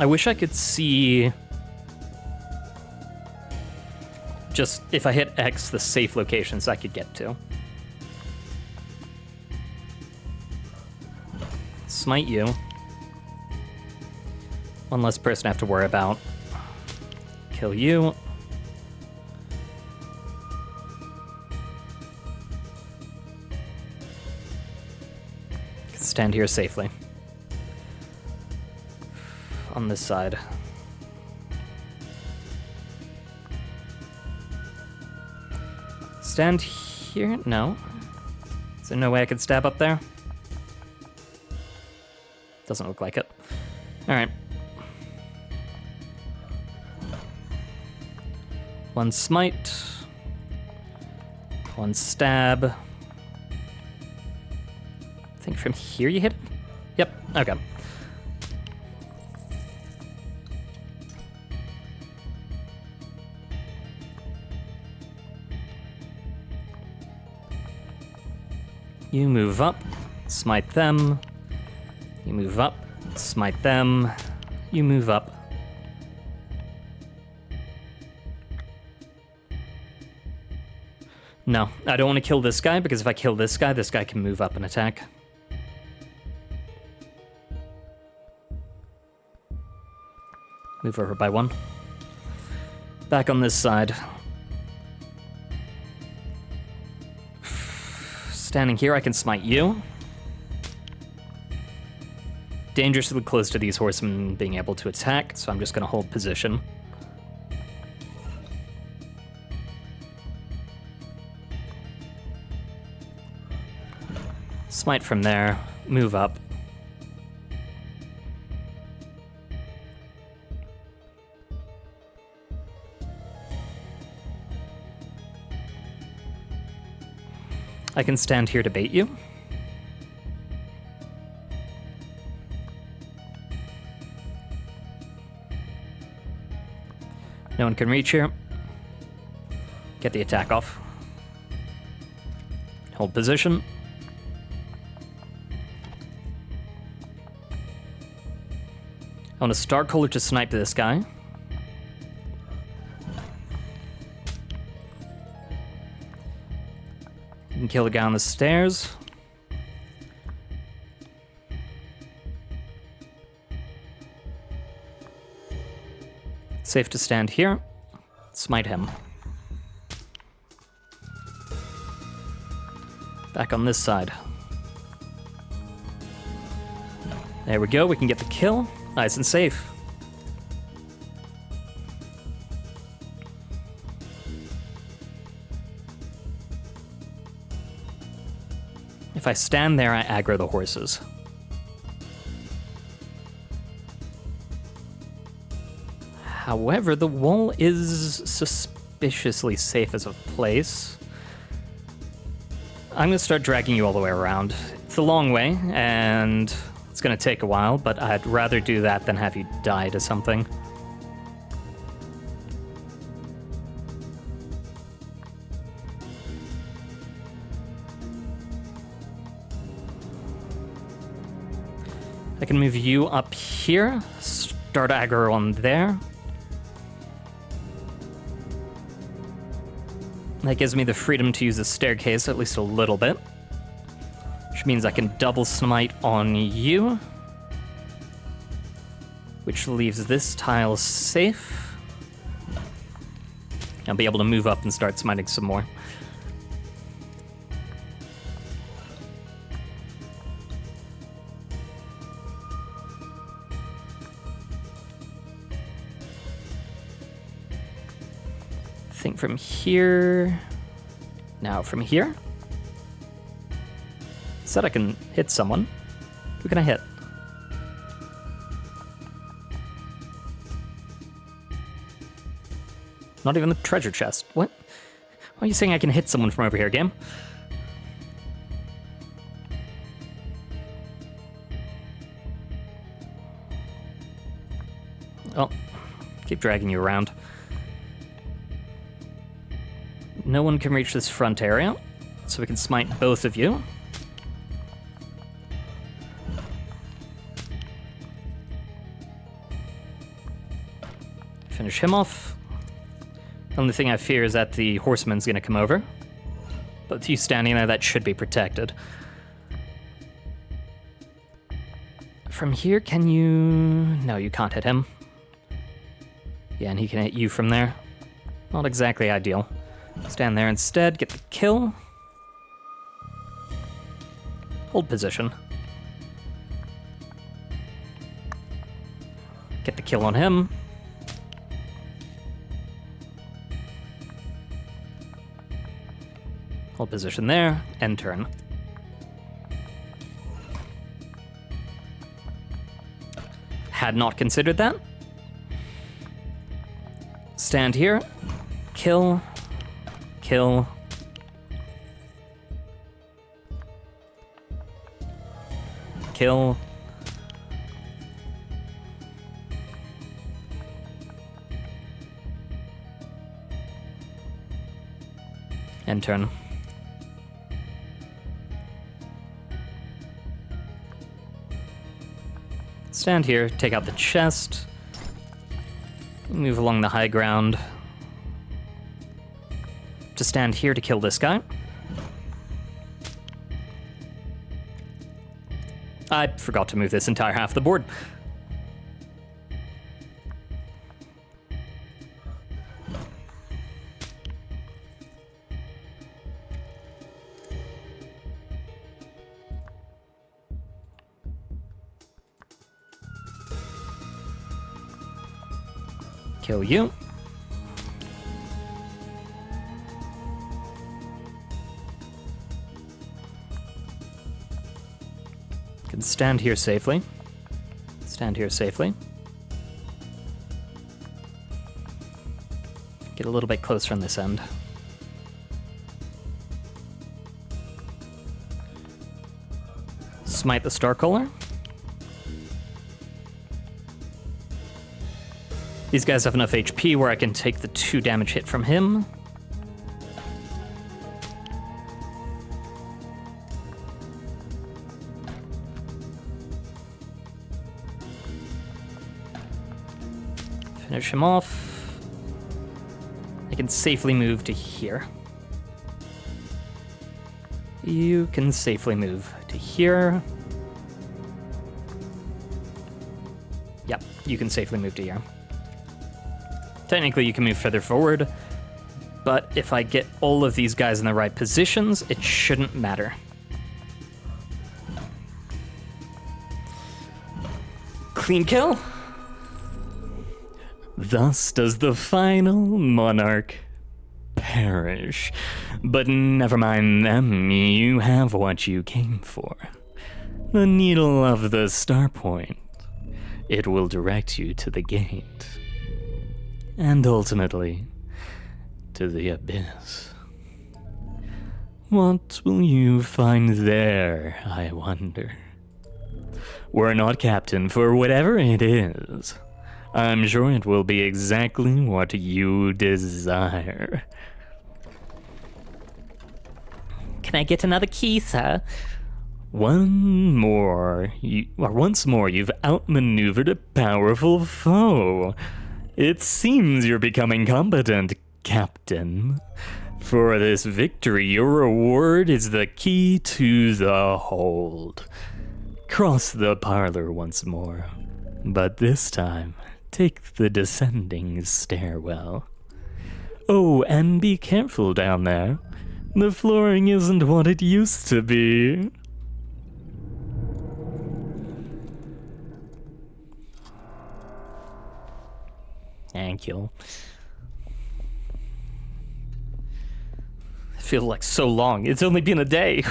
I wish I could see just if I hit X, the safe locations I could get to. Smite you. One less person I have to worry about. Kill you. Can stand here safely. On this side. Stand here? No. Is there no way I could stab up there? Doesn't look like it. Alright. One smite. One stab. I think from here you hit it? Yep, okay. You move up, smite them. You move up, smite them. You move up. No, I don't want to kill this guy, because if I kill this guy can move up and attack. Move over by one. Back on this side. Standing here, I can smite you. Dangerously close to these horsemen being able to attack, so I'm just going to hold position. Smite from there, move up. I can stand here to bait you. No one can reach here. Get the attack off. Hold position. I want to start color to snipe this guy. You can kill the guy on the stairs. Safe to stand here. Smite him. Back on this side. There we go, we can get the kill. Nice and safe. If I stand there, I aggro the horses. However, the wall is suspiciously safe as a place. I'm gonna start dragging you all the way around. It's a long way, and it's gonna take a while, but I'd rather do that than have you die to something. I can move you up here, start aggro on there. That gives me the freedom to use the staircase at least a little bit, which means I can double smite on you, which leaves this tile safe. I'll be able to move up and start smiting some more. I think from here, now from here. Said I can hit someone. Who can I hit? Not even the treasure chest. What? Why are you saying I can hit someone from over here, game? Oh, keep dragging you around. No one can reach this front area, so we can smite both of you. Finish him off. The only thing I fear is that the horseman's gonna come over. But with you standing there, that should be protected. From here, can you... No, you can't hit him. Yeah, and he can hit you from there. Not exactly ideal. Stand there instead, get the kill. Hold position. Get the kill on him. Hold position there, end turn. Had not considered that. Stand here, kill. Kill. Kill. End turn. Stand here, take out the chest. Move along the high ground. To stand here to kill this guy. I forgot to move this entire half of the board. Kill you. Can stand here safely. Stand here safely. Get a little bit closer on this end. Smite the Starcaller. These guys have enough HP where I can take the 2 damage hit from him. Finish him off. I can safely move to here. You can safely move to here. Yep, you can safely move to here. Technically, you can move further forward, but if I get all of these guys in the right positions, it shouldn't matter. clean kill. Thus does the final monarch perish. But never mind them, you have what you came for. The needle of the star point. It will direct you to the gate. And ultimately, to the abyss. What will you find there, I wonder? We're not captain for whatever it is. I'm sure it will be exactly what you desire. Can I get another key, sir? Once more, you've outmaneuvered a powerful foe. It seems you're becoming competent, Captain. For this victory, your reward is the key to the hold. Cross the parlor once more, but this time, take the descending stairwell. Oh, and be careful down there. The flooring isn't what it used to be. Thank you. I feel like so long. It's only been a day.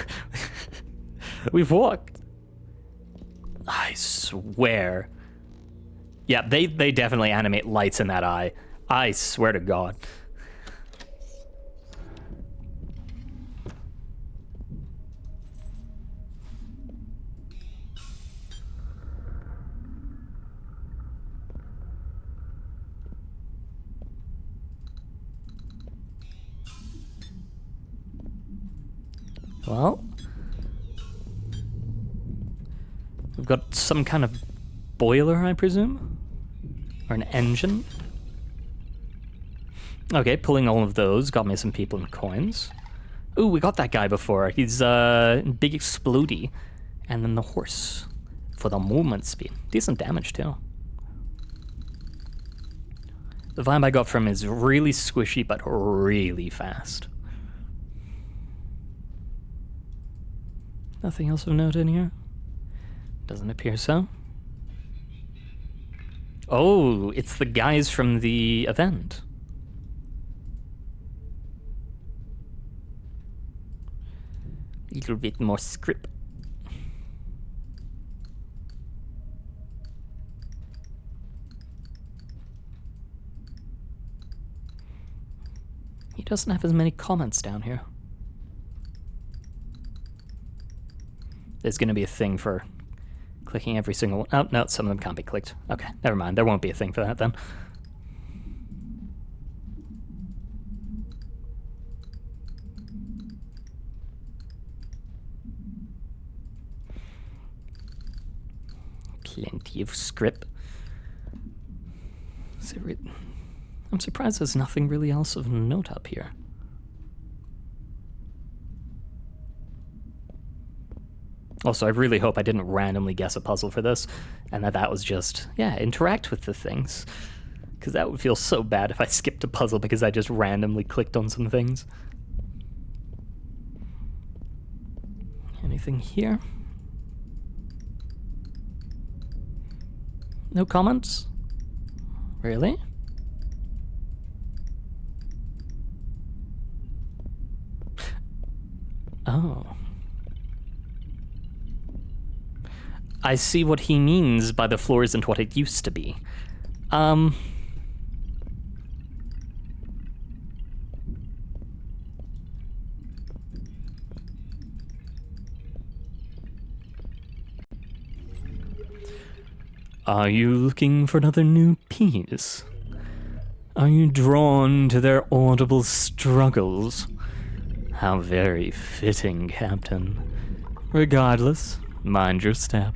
We've walked. I swear. Yeah, they definitely animate lights in that eye. I swear to God. Well, we've got some kind of boiler, I presume? Or an engine? Okay, pulling all of those got me some people and coins. Ooh, we got that guy before. He's big explodey. And then the horse for the movement speed. Decent damage too. The vibe I got from him is really squishy but really fast. Nothing else of note in here? Doesn't appear so. Oh, it's the guys from the event. A little bit more script. He doesn't have as many comments down here. There's going to be a thing for clicking every single one. Oh, no, some of them can't be clicked. Okay, never mind. There won't be a thing for that then. Plenty of script. I'm surprised there's nothing really else of note up here. Also, I really hope I didn't randomly guess a puzzle for this, and that was just, yeah, interact with the things. Because that would feel so bad if I skipped a puzzle because I just randomly clicked on some things. Anything here? No comments? Really? Oh. I see what he means by the floor isn't what it used to be. Are you looking for another new piece? Are you drawn to their audible struggles? How very fitting, Captain. Regardless, mind your step.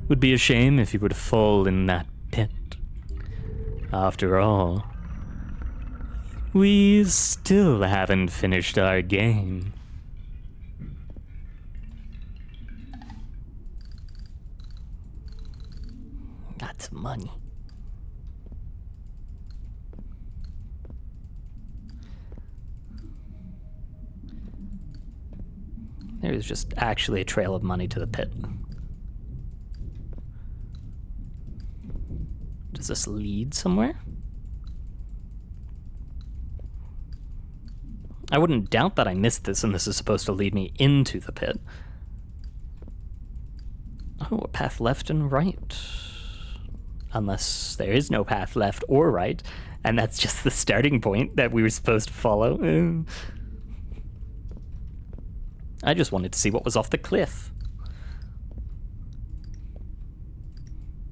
Would be a shame if you were to fall in that pit. After all, we still haven't finished our game. Got some money. There's just actually a trail of money to the pit. Does this lead somewhere? I wouldn't doubt that I missed this and this is supposed to lead me into the pit. Oh, a path left and right. Unless there is no path left or right, and that's just the starting point that we were supposed to follow. I just wanted to see what was off the cliff.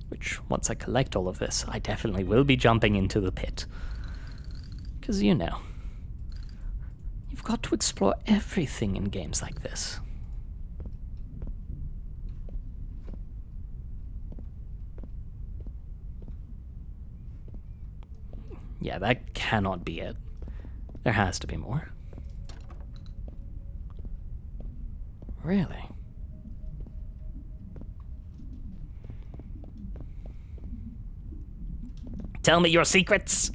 Which, once I collect all of this, I definitely will be jumping into the pit. Because, you know, you've got to explore everything in games like this. Yeah, that cannot be it. There has to be more. Really? Tell me your secrets!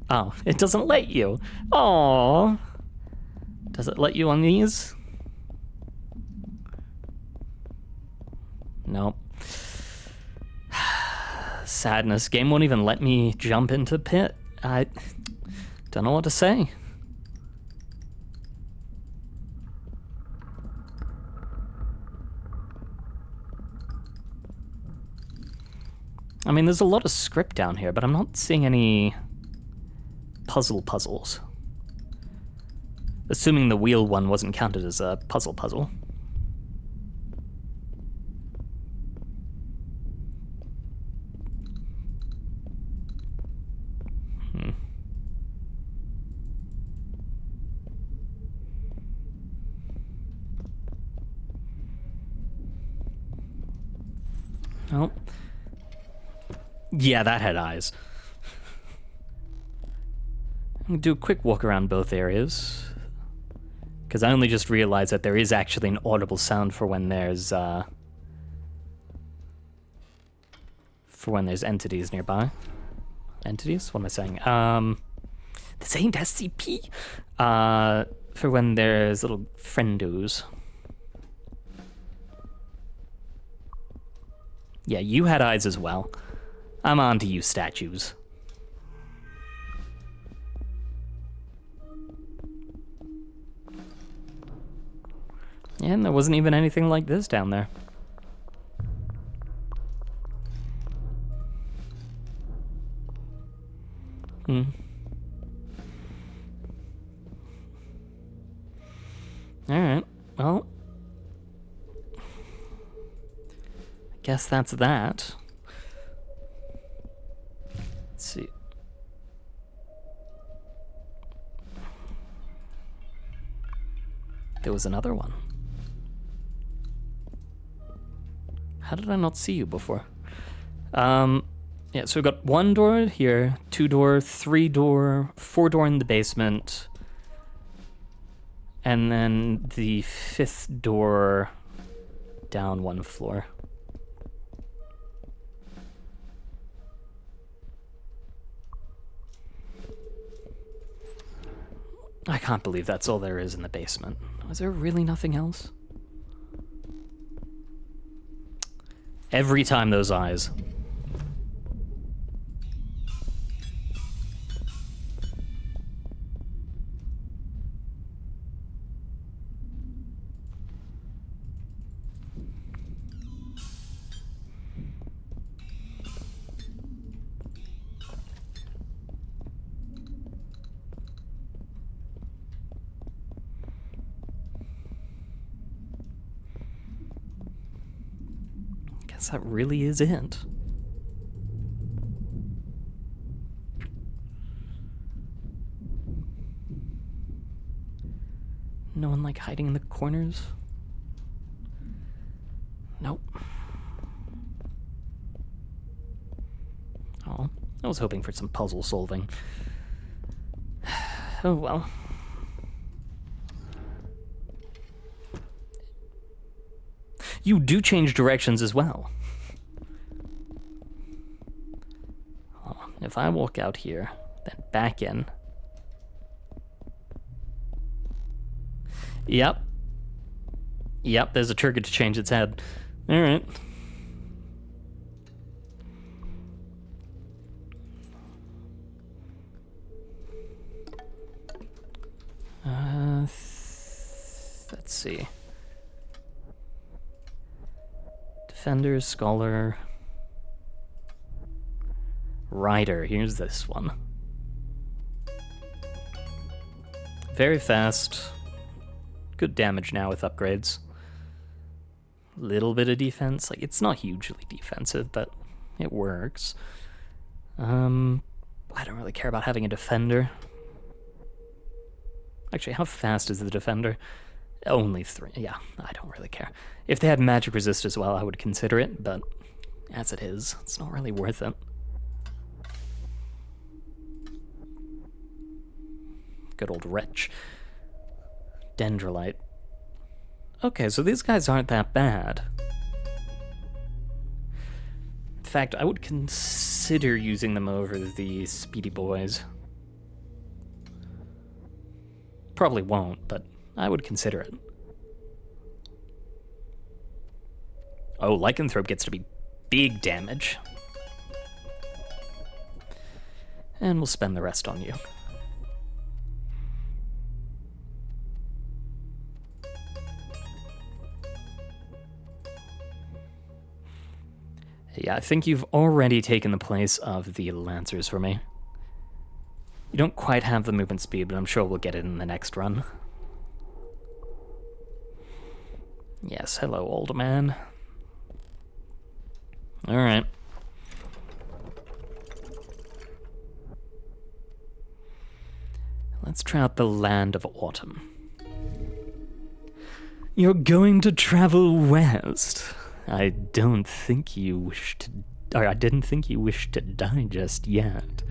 Oh, it doesn't let you. Oh. Does it let you on these? Nope. Sadness. Game won't even let me jump into pit. I don't know what to say. I mean, there's a lot of script down here, but I'm not seeing any puzzles. Assuming the wheel one wasn't counted as a puzzle. Oh. Yeah, that had eyes. I'm gonna do a quick walk around both areas. Because I only just realized that there is actually an audible sound for when there's entities nearby. Entities? What am I saying? This ain't SCP. For when there's little friendos. Yeah, you had eyes as well. I'm on to you, statues. Yeah, and there wasn't even anything like this down there. Alright, well. I guess that's that. Let's see. There was another one. How did I not see you before? Yeah, so we've got 1 door here, 2 door, 3 door, 4 door in the basement, and then the 5th door down 1 floor. I can't believe that's all there is in the basement. Was there really nothing else? Every time those eyes. Guess that really is it. No one like hiding in the corners? Nope. Oh, I was hoping for some puzzle solving. Oh well. You do change directions as well. Oh, if I walk out here, then back in. Yep. Yep, there's a trigger to change its head. Alright. see. Defender, Scholar, Rider. Here's this one. Very fast. Good damage now with upgrades. Little bit of defense. Like, it's not hugely defensive, but it works. I don't really care about having a defender. Actually, how fast is the defender? Only 3. Yeah, I don't really care. If they had magic resist as well, I would consider it, but as it is, it's not really worth it. Good old wretch. Dendrolite. Okay, so these guys aren't that bad. In fact, I would consider using them over the speedy boys. Probably won't, but I would consider it. Oh, Lycanthrope gets to be big damage. And we'll spend the rest on you. Yeah, I think you've already taken the place of the Lancers for me. You don't quite have the movement speed, but I'm sure we'll get it in the next run. Yes, hello, old man. Alright. Let's try out the Land of Autumn. You're going to travel west. I didn't think you wished to die just yet.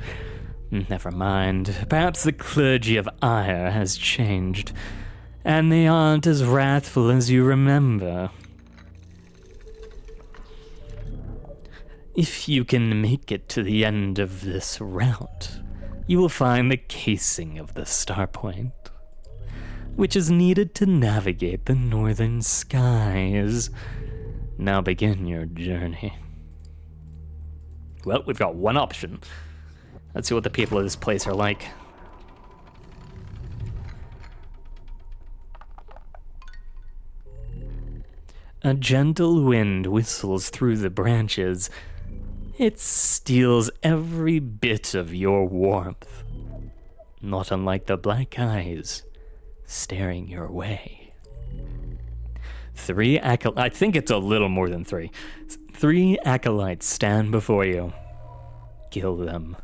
Never mind. Perhaps the clergy of Ire has changed, and they aren't as wrathful as you remember. If you can make it to the end of this route, you will find the casing of the Starpoint, which is needed to navigate the northern skies. Now begin your journey. Well, we've got one option. Let's see what the people of this place are like. A gentle wind whistles through the branches. It steals every bit of your warmth, not unlike the black eyes staring your way. 3 acolytes, I think it's a little more than 3. 3 acolytes stand before you. Kill them.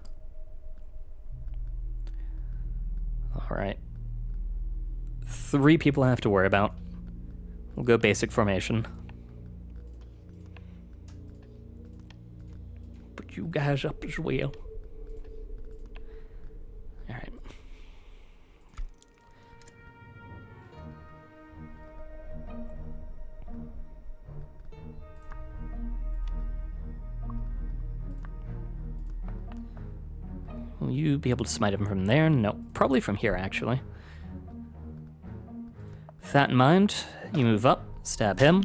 Alright. 3 people I have to worry about. We'll go basic formation. Put you guys up as well. Alright. Will you be able to smite him from there? No, probably from here, actually. With that in mind, you move up, stab him.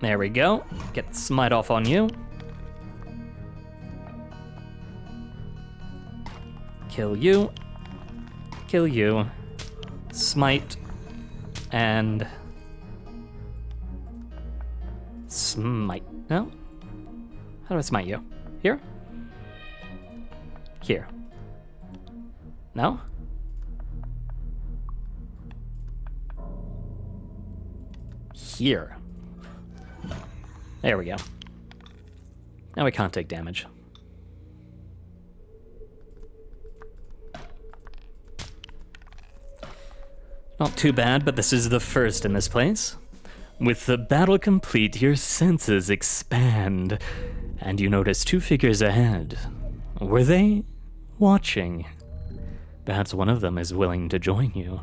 There we go. Get the smite off on you. Kill you. Kill you. Smite. And... smite. No? How do I smite you? Here? Here. No? Here. There we go. Now we can't take damage. Not too bad, but this is the first in this place. With the battle complete, your senses expand, and you notice 2 figures ahead. Were they watching? Perhaps one of them is willing to join you.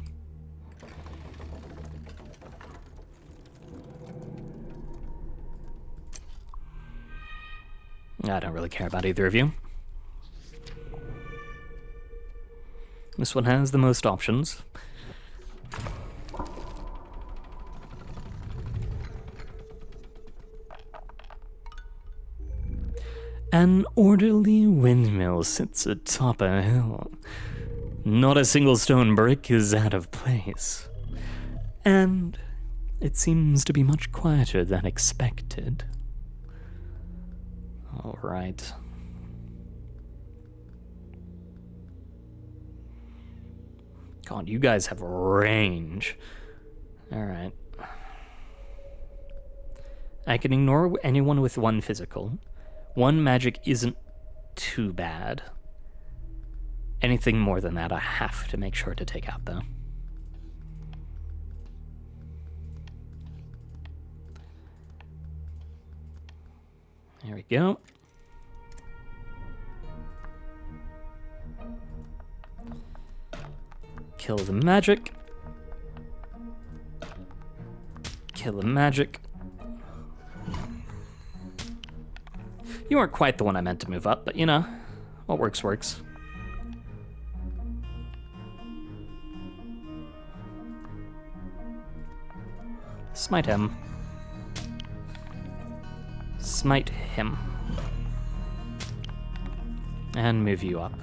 I don't really care about either of you. This one has the most options. An orderly windmill sits atop a hill. Not a single stone brick is out of place. And it seems to be much quieter than expected. All right. God, you guys have range. All right. I can ignore anyone with 1 physical. 1 magic isn't too bad. Anything more than that, I have to make sure to take out, though. There we go. Kill the magic. Kill the magic. You weren't quite the one I meant to move up, but you know, what works, works. Smite him. Smite him. And move you up.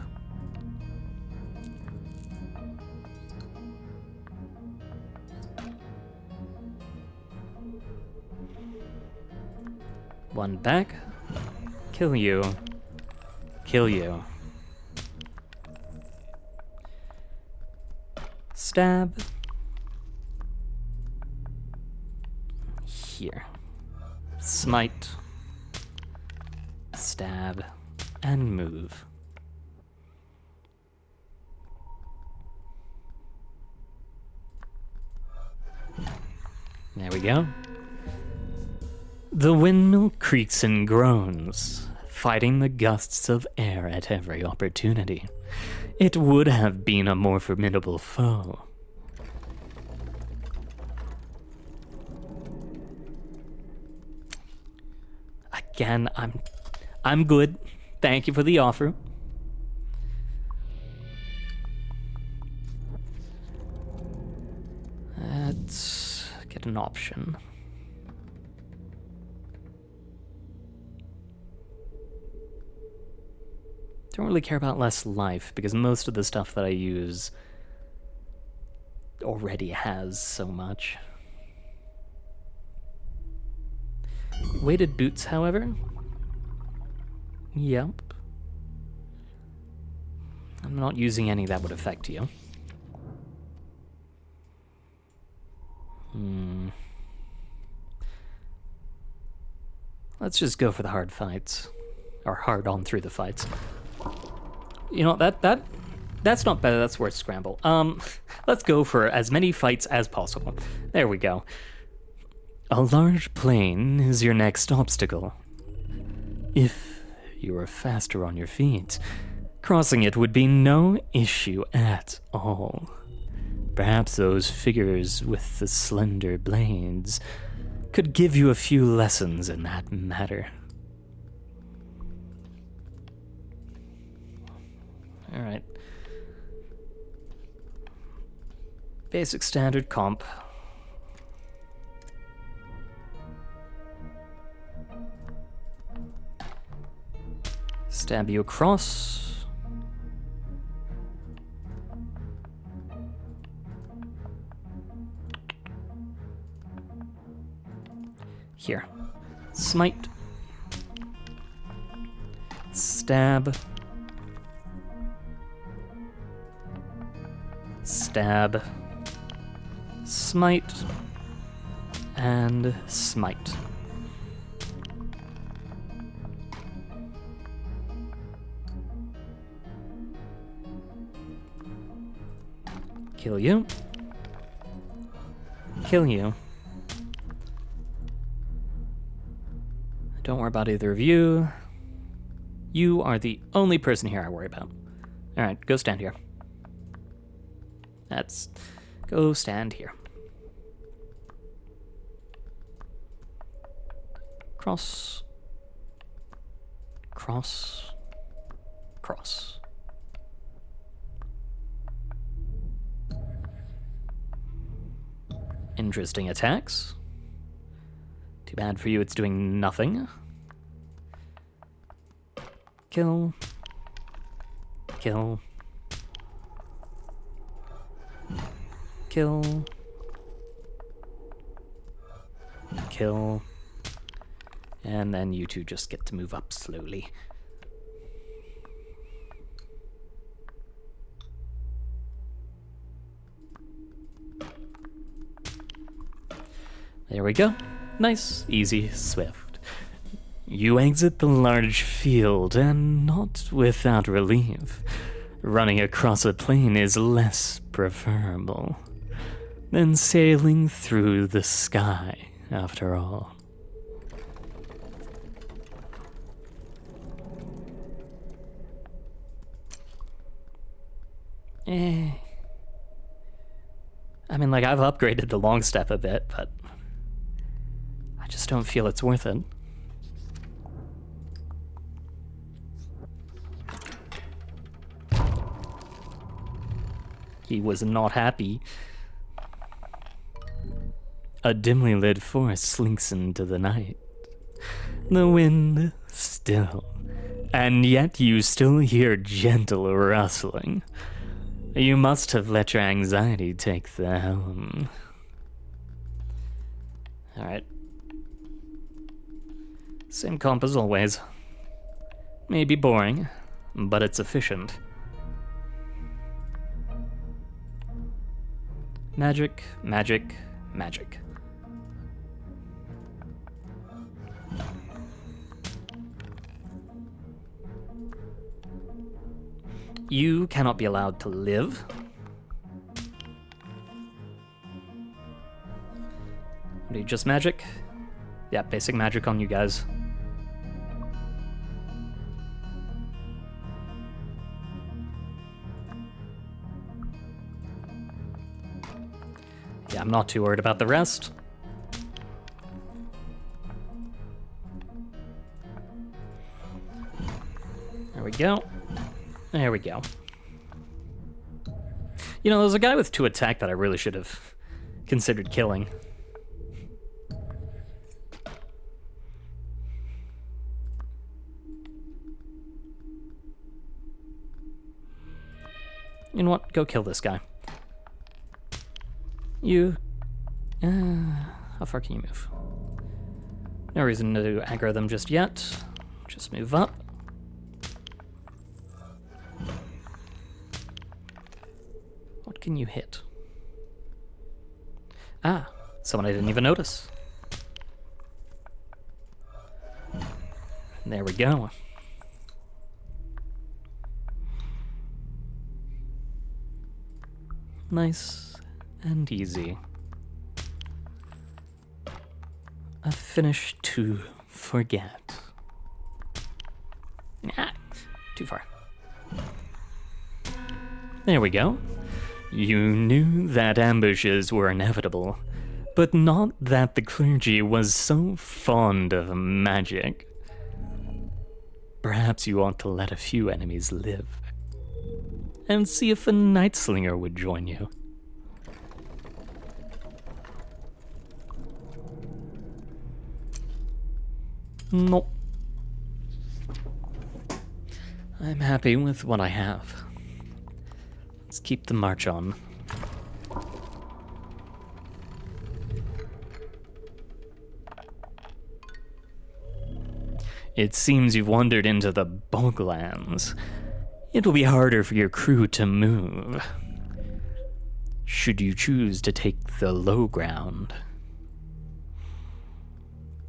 One back. Kill you. Kill you. Stab. Here. Smite. Stab. And move. There we go. The windmill creaks and groans, fighting the gusts of air at every opportunity. It would have been a more formidable foe. Again, I'm good. Thank you for the offer. Let's get an option. Don't really care about less life, because most of the stuff that I use already has so much. Weighted boots, however. Yep. I'm not using any that would affect you. Let's just go for the hard fights. Or hard on through the fights. You know, that's not better, that's worse scramble. Let's go for as many fights as possible. There we go. A large plane is your next obstacle. If you are faster on your feet, crossing it would be no issue at all. Perhaps those figures with the slender blades could give you a few lessons in that matter. All right. Basic standard comp. Stab you across. Here. Smite. Stab. Stab. Smite. And smite. Kill you. Kill you. Don't worry about either of you. You are the only person here I worry about. Alright, go stand here. Go stand here. Cross. Cross. Cross. Interesting attacks. Too bad for you, it's doing nothing. Kill. Kill. Kill. Kill. And then you two just get to move up slowly. There we go. Nice, easy, swift. You exit the large field, and not without relief. Running across a plain is less preferable than sailing through the sky, after all. I mean, like, I've upgraded the long step a bit, but I just don't feel it's worth it. He was not happy. A dimly lit forest slinks into the night. The wind still, and yet you still hear gentle rustling. You must have let your anxiety take the helm. Alright. Same comp as always. Maybe boring, but it's efficient. Magic, magic, magic. You cannot be allowed to live. Do you just magic? Yeah, basic magic on you guys. Yeah, I'm not too worried about the rest. There we go. There we go. You know, there's a guy with 2 attack that I really should have considered killing. You know what? Go kill this guy. You... how far can you move? No reason to aggro them just yet. Just move up. What can you hit? Ah, someone I didn't even notice. There we go. Nice and easy. A finish to forget. Ah, too far. There we go. You knew that ambushes were inevitable, but not that the clergy was so fond of magic. Perhaps you ought to let a few enemies live, and see if a night slinger would join you. Nope. I'm happy with what I have. Let's keep the march on. It seems you've wandered into the boglands. It'll be harder for your crew to move, should you choose to take the low ground.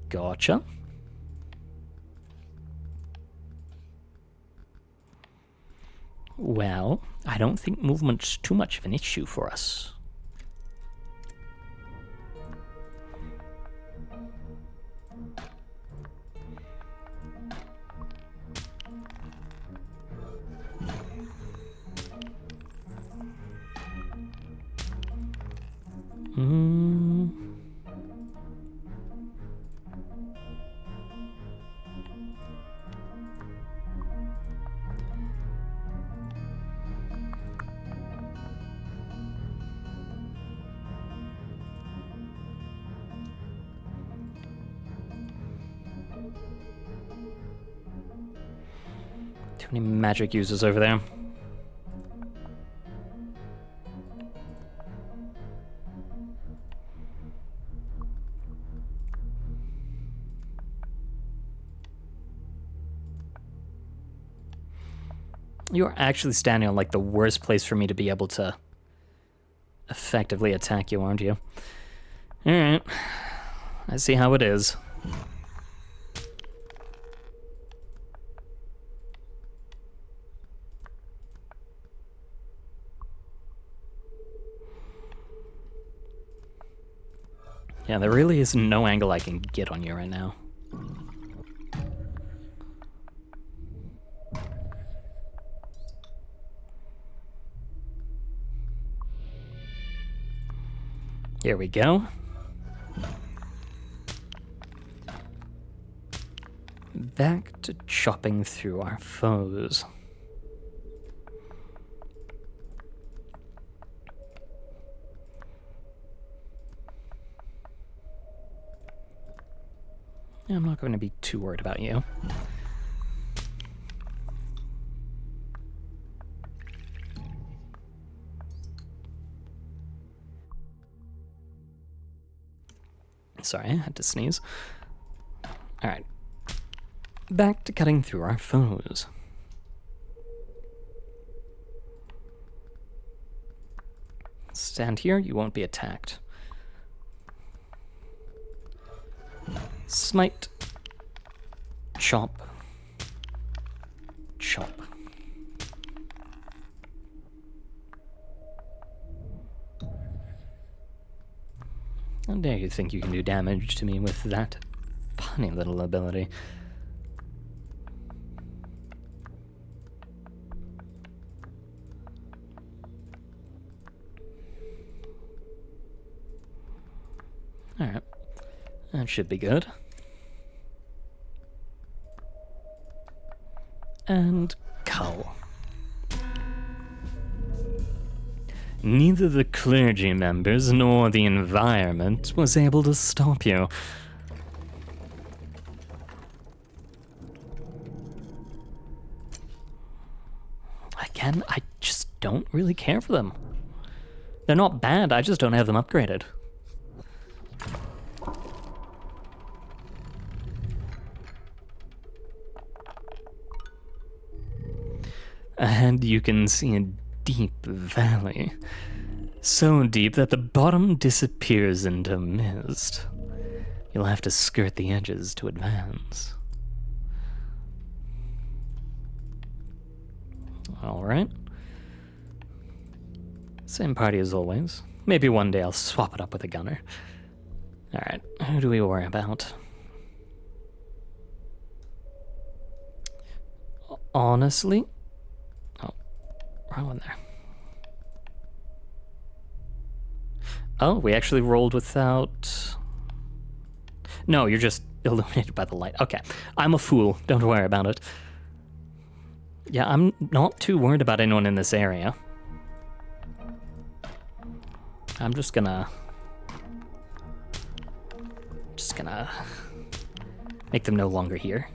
Gotcha. Well, I don't think movement's too much of an issue for us. Too many magic users over there. You're actually standing on like the worst place for me to be able to effectively attack you, aren't you? Alright. I see how it is. Yeah, there really is no angle I can get on you right now. Here we go. Back to chopping through our foes. I'm not going to be too worried about you. Sorry, I had to sneeze. Alright. Back to cutting through our foes. Stand here, you won't be attacked. Smite. Chop. Chop. How dare you think you can do damage to me with that funny little ability? Alright. That should be good. And cull. Neither the clergy members nor the environment was able to stop you. Again, I just don't really care for them. They're not bad, I just don't have them upgraded. Ahead you can see a deep valley. So deep that the bottom disappears into mist. You'll have to skirt the edges to advance. Alright. Same party as always. Maybe one day I'll swap it up with a gunner. Alright, who do we worry about? Honestly... Oh, wrong one there. Oh, we actually rolled without... No, you're just illuminated by the light. Okay, I'm a fool. Don't worry about it. Yeah, I'm not too worried about anyone in this area. I'm just gonna make them no longer here.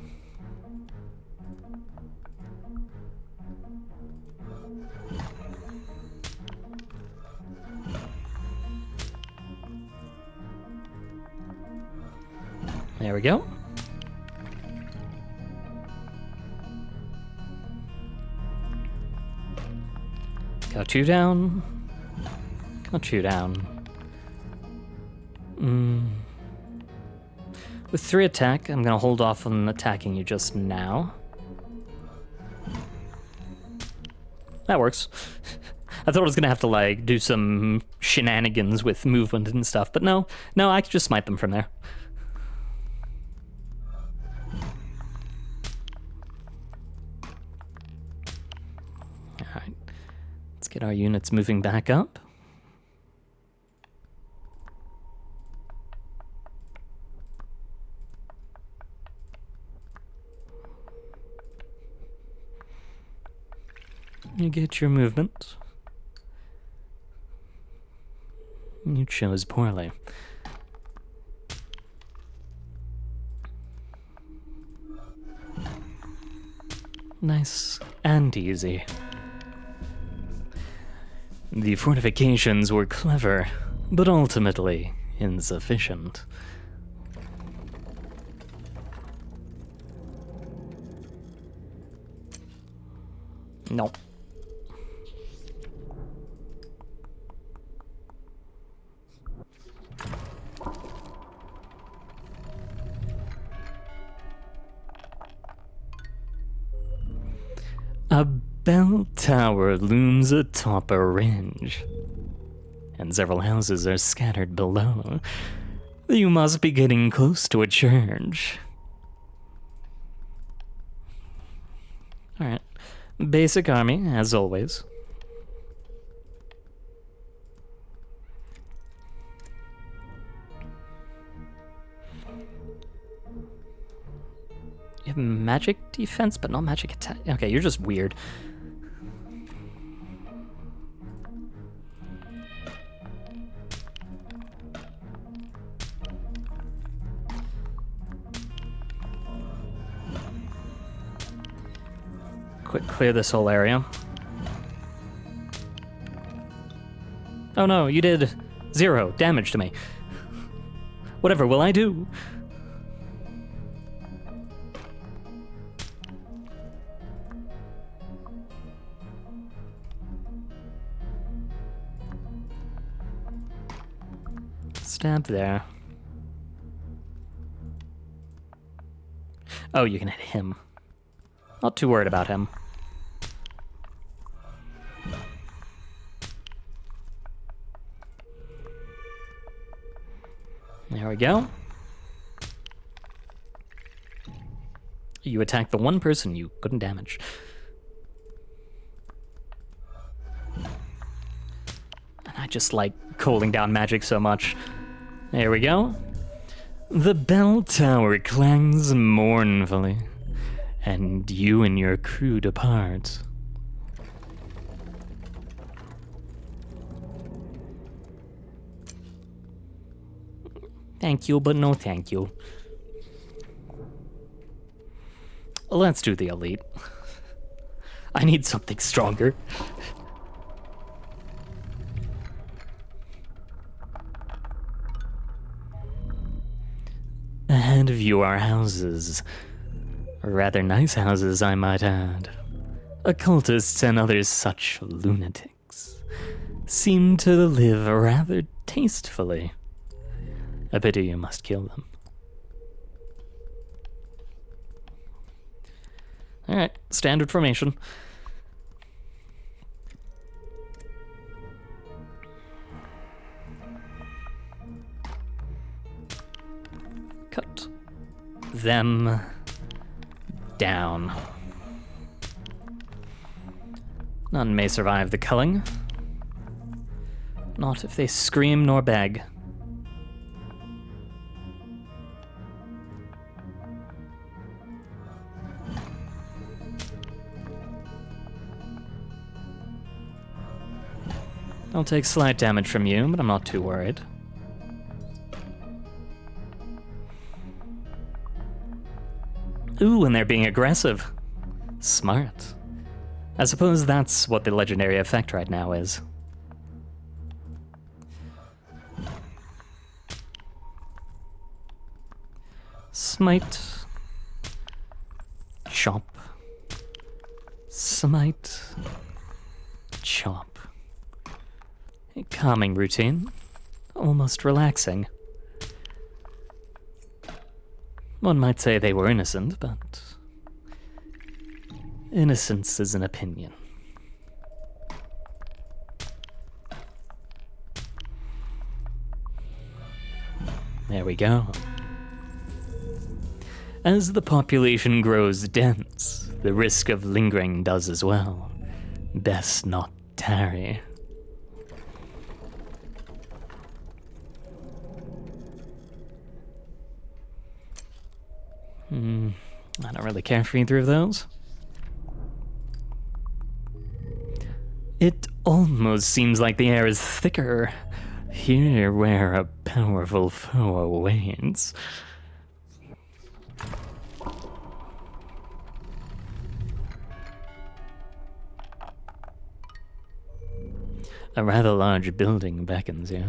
There we go. Got you down. Got you down. With 3 attack, I'm gonna hold off on attacking you just now. That works. I thought I was gonna have to like do some shenanigans with movement and stuff, but no, I can just smite them from there. Alright, let's get our units moving back up. You get your movement. You chose poorly. Nice and easy. The fortifications were clever, but ultimately insufficient. No. A bell tower looms atop a ridge, and several houses are scattered below. You must be getting close to a church. Alright. Basic army, as always. You have magic defense, but not magic attack. Okay, you're just weird. Quick, clear this whole area. Oh no, you did 0 damage to me. Whatever will I do? Stab there. Oh, you can hit him. Not too worried about him. There we go. You attacked the one person you couldn't damage. And I just like cooling down magic so much. There we go. The bell tower clangs mournfully, and you and your crew depart. Thank you, but no thank you. Let's do the elite. I need something stronger. Ahead of you are houses. Rather nice houses, I might add. Occultists and other such lunatics seem to live rather tastefully. A pity you must kill them. Alright, standard formation. Cut them down. None may survive the culling. Not if they scream nor beg. I'll take slight damage from you, but I'm not too worried. Ooh, and they're being aggressive. Smart. I suppose that's what the legendary effect right now is. Smite. Chop. Smite. Chop. A calming routine. Almost relaxing. One might say they were innocent, but innocence is an opinion. There we go. As the population grows dense, the risk of lingering does as well. Best not tarry. I don't really care for either of those. It almost seems like the air is thicker here where a powerful foe awaits. A rather large building beckons you.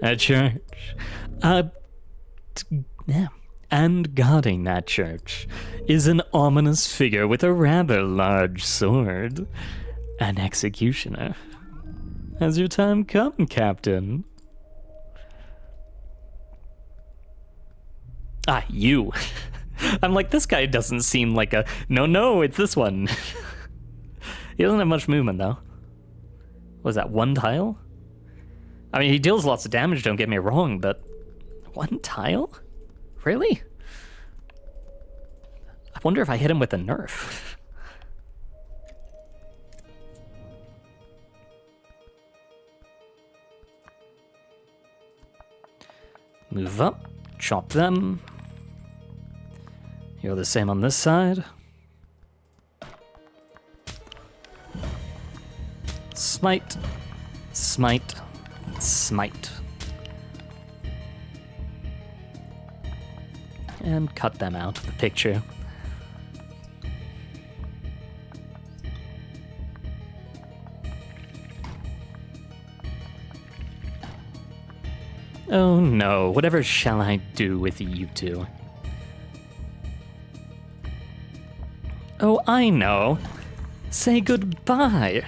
A church. Yeah. And guarding that church is an ominous figure with a rather large sword. An executioner. Has your time come, Captain? Ah, you. I'm like, this guy doesn't seem like a... No, it's this one. He doesn't have much movement, though. What is that, one tile? I mean, he deals lots of damage, don't get me wrong, but... one tile? Really? I wonder if I hit him with a nerf. Move up, chop them. You're the same on this side. Smite, smite, smite. And cut them out of the picture. Oh no, whatever shall I do with you two? Oh, I know. Say goodbye.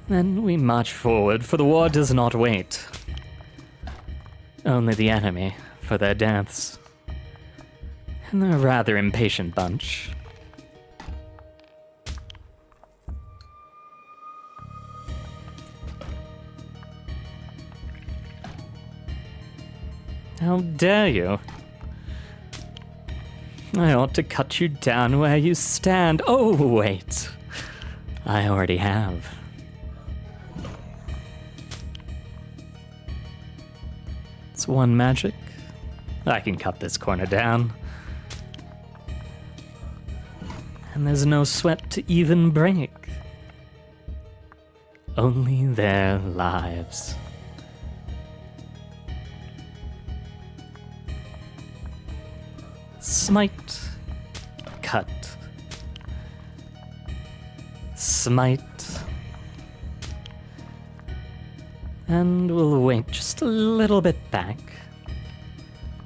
Then we march forward, for the war does not wait. Only the enemy for their deaths. And they're a rather impatient bunch. How dare you? I ought to cut you down where you stand. Oh, wait. I already have. It's one magic. I can cut this corner down. And there's no sweat to even break. Only their lives. Smite. Cut. Smite. And we'll wait just a little bit back.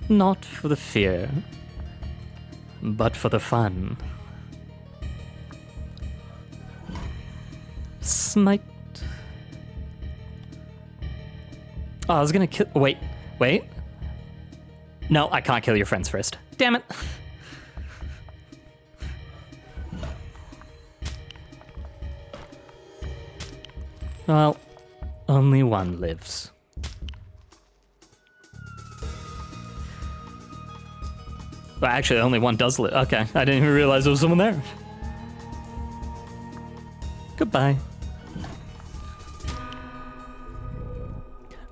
Not for the fear, but for the fun. Smite. Oh, I was gonna kill... Wait. No, I can't kill your friends first. Damn it. Well, only one lives. Well, actually, only one does live. Okay, I didn't even realize there was someone there. Goodbye.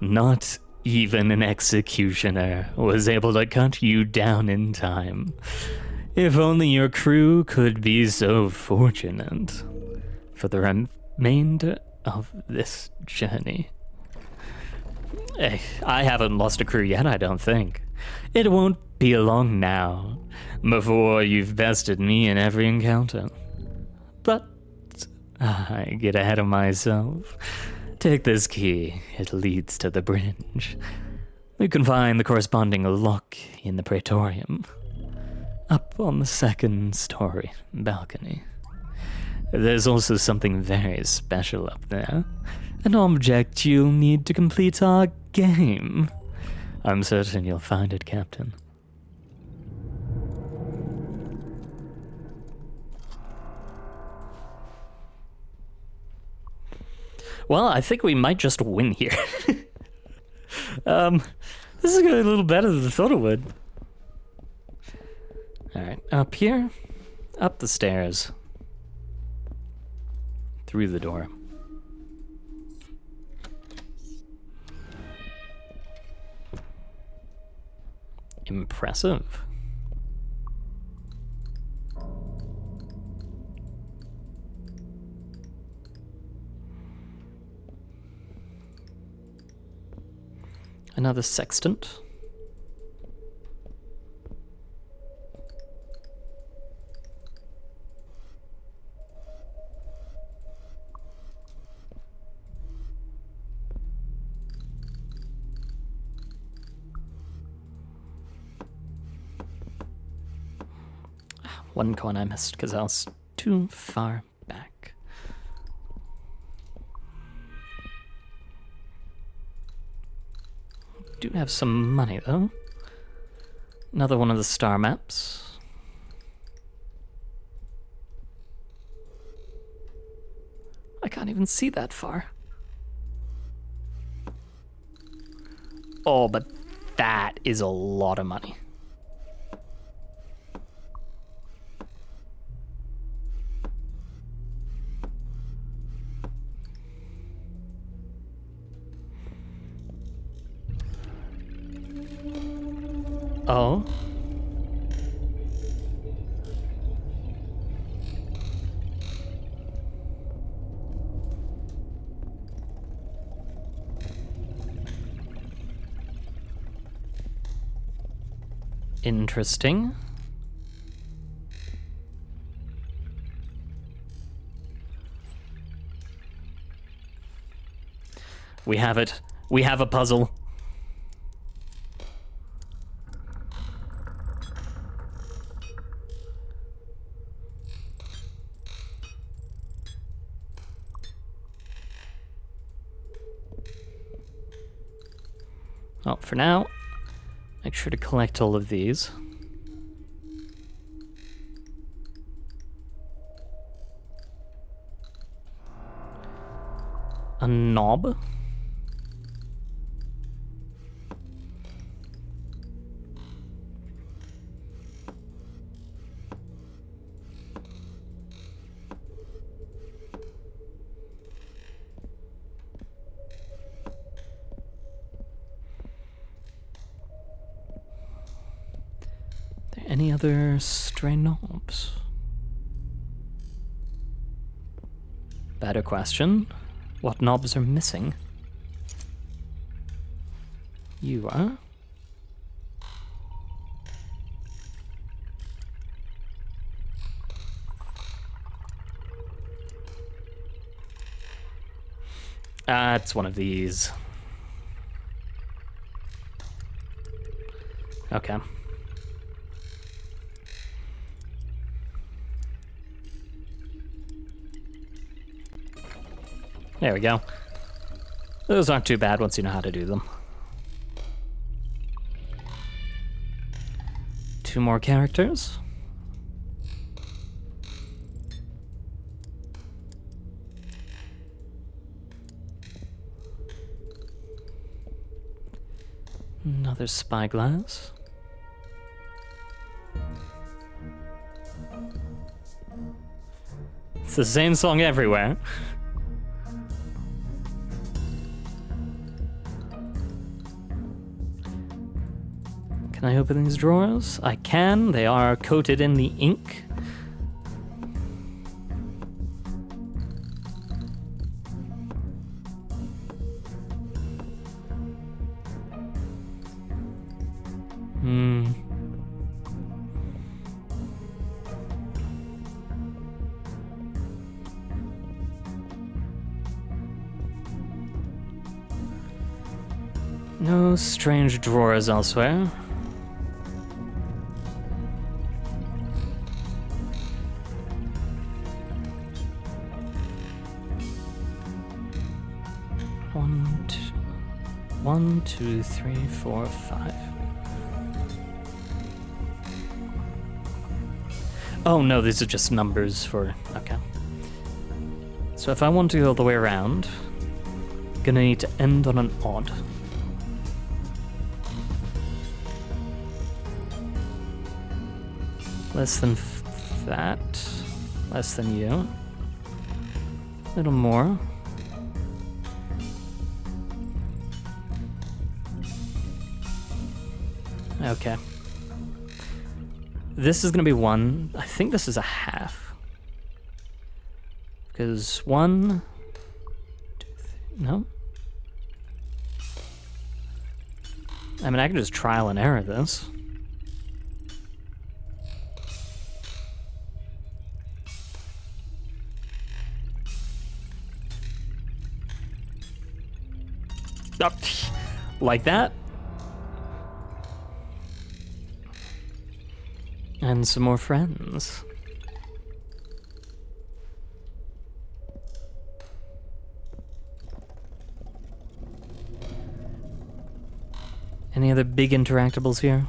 Not even an executioner was able to cut you down in time. If only your crew could be so fortunate for the remainder of this journey. I haven't lost a crew yet, I don't think. It won't be long now before you've bested me in every encounter. But I get ahead of myself. Take this key, it leads to the bridge. You can find the corresponding lock in the Praetorium, up on the second story balcony. There's also something very special up there, an object you'll need to complete our game. I'm certain you'll find it, Captain. Well, I think we might just win here. This is going a little better than I thought it would. Alright, up here, up the stairs, through the door. Impressive. Another sextant. one coin I missed because I was too far back. Do have some money though. Another one of the star maps. I can't even see that far. Oh, but that is a lot of money. Oh. Interesting. We have it. We have a puzzle. Oh, for now, make sure to collect all of these. A knob. Any other stray knobs? Better question. What knobs are missing? You are? It's one of these. Okay. There we go. Those aren't too bad once you know how to do them. 2 more characters. Another spyglass. It's the same song everywhere. Can I open these drawers? I can. They are coated in the ink. No strange drawers elsewhere. One, two, 3, 4, 5. Oh no, these are just numbers for... Okay. So if I want to go all the way around, I'm gonna need to end on an odd. Less than that. Less than you. A little more. Okay. This is gonna be 1. I think this is a half. Because 1, 2, 3, no? I mean, I can just trial and error this. Oh, like that? And some more friends. Any other big interactables here?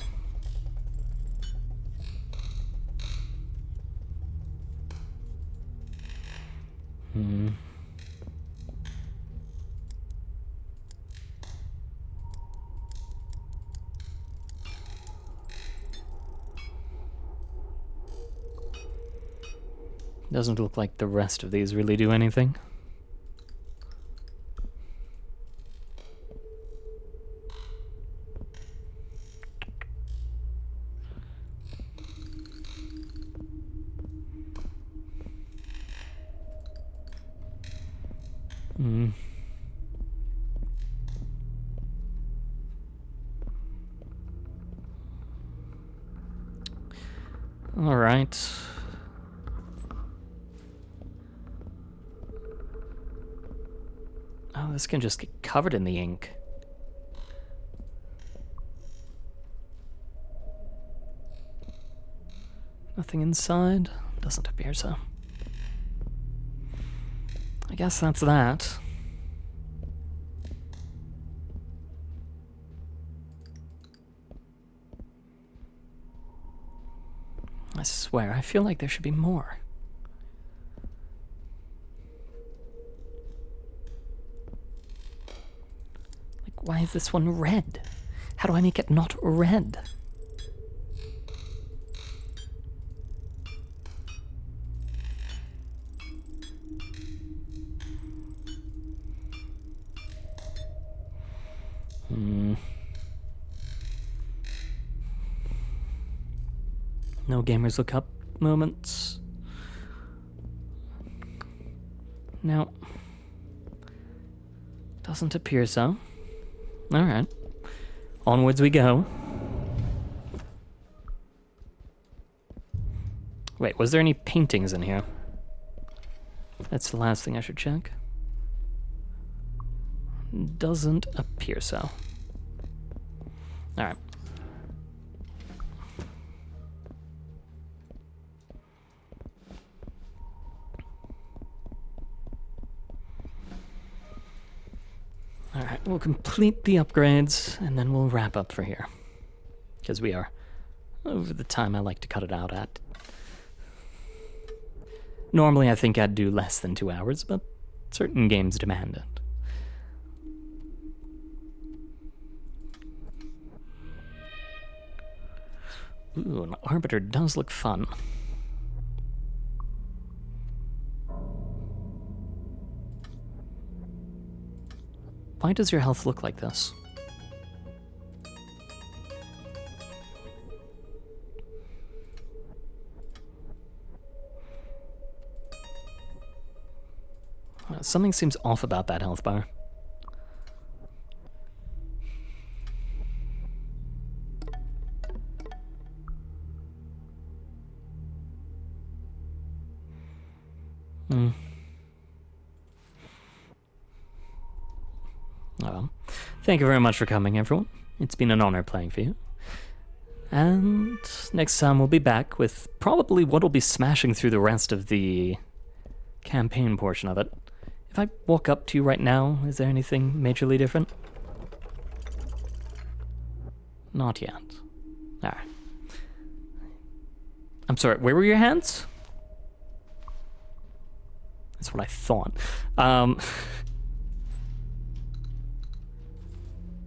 Doesn't look like the rest of these really do anything. All right. Oh, this can just get covered in the ink. Nothing inside? Doesn't appear so. I guess that's that. I swear, I feel like there should be more. Like, why is this one red? How do I make it not red? No gamers look up moments. No. Doesn't appear so. Alright. Onwards we go. Wait, was there any paintings in here? That's the last thing I should check. Doesn't appear so. Alright. Alright, we'll complete the upgrades, and then we'll wrap up for here. Because we are over the time I like to cut it out at. Normally I think I'd do less than 2 hours, but certain games demand it. Ooh, an arbiter does look fun. Why does your health look like this? Something seems off about that health bar. Well, thank you very much for coming, everyone. It's been an honor playing for you. And next time we'll be back with probably what'll be smashing through the rest of the campaign portion of it. If I walk up to you right now, is there anything majorly different? Not yet. Alright. I'm sorry, where were your hands? That's what I thought.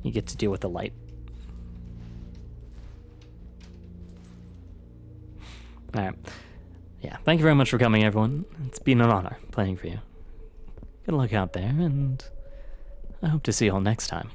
You get to deal with the light. Alright. Yeah, thank you very much for coming, everyone. It's been an honor playing for you. Good luck out there, and I hope to see you all next time.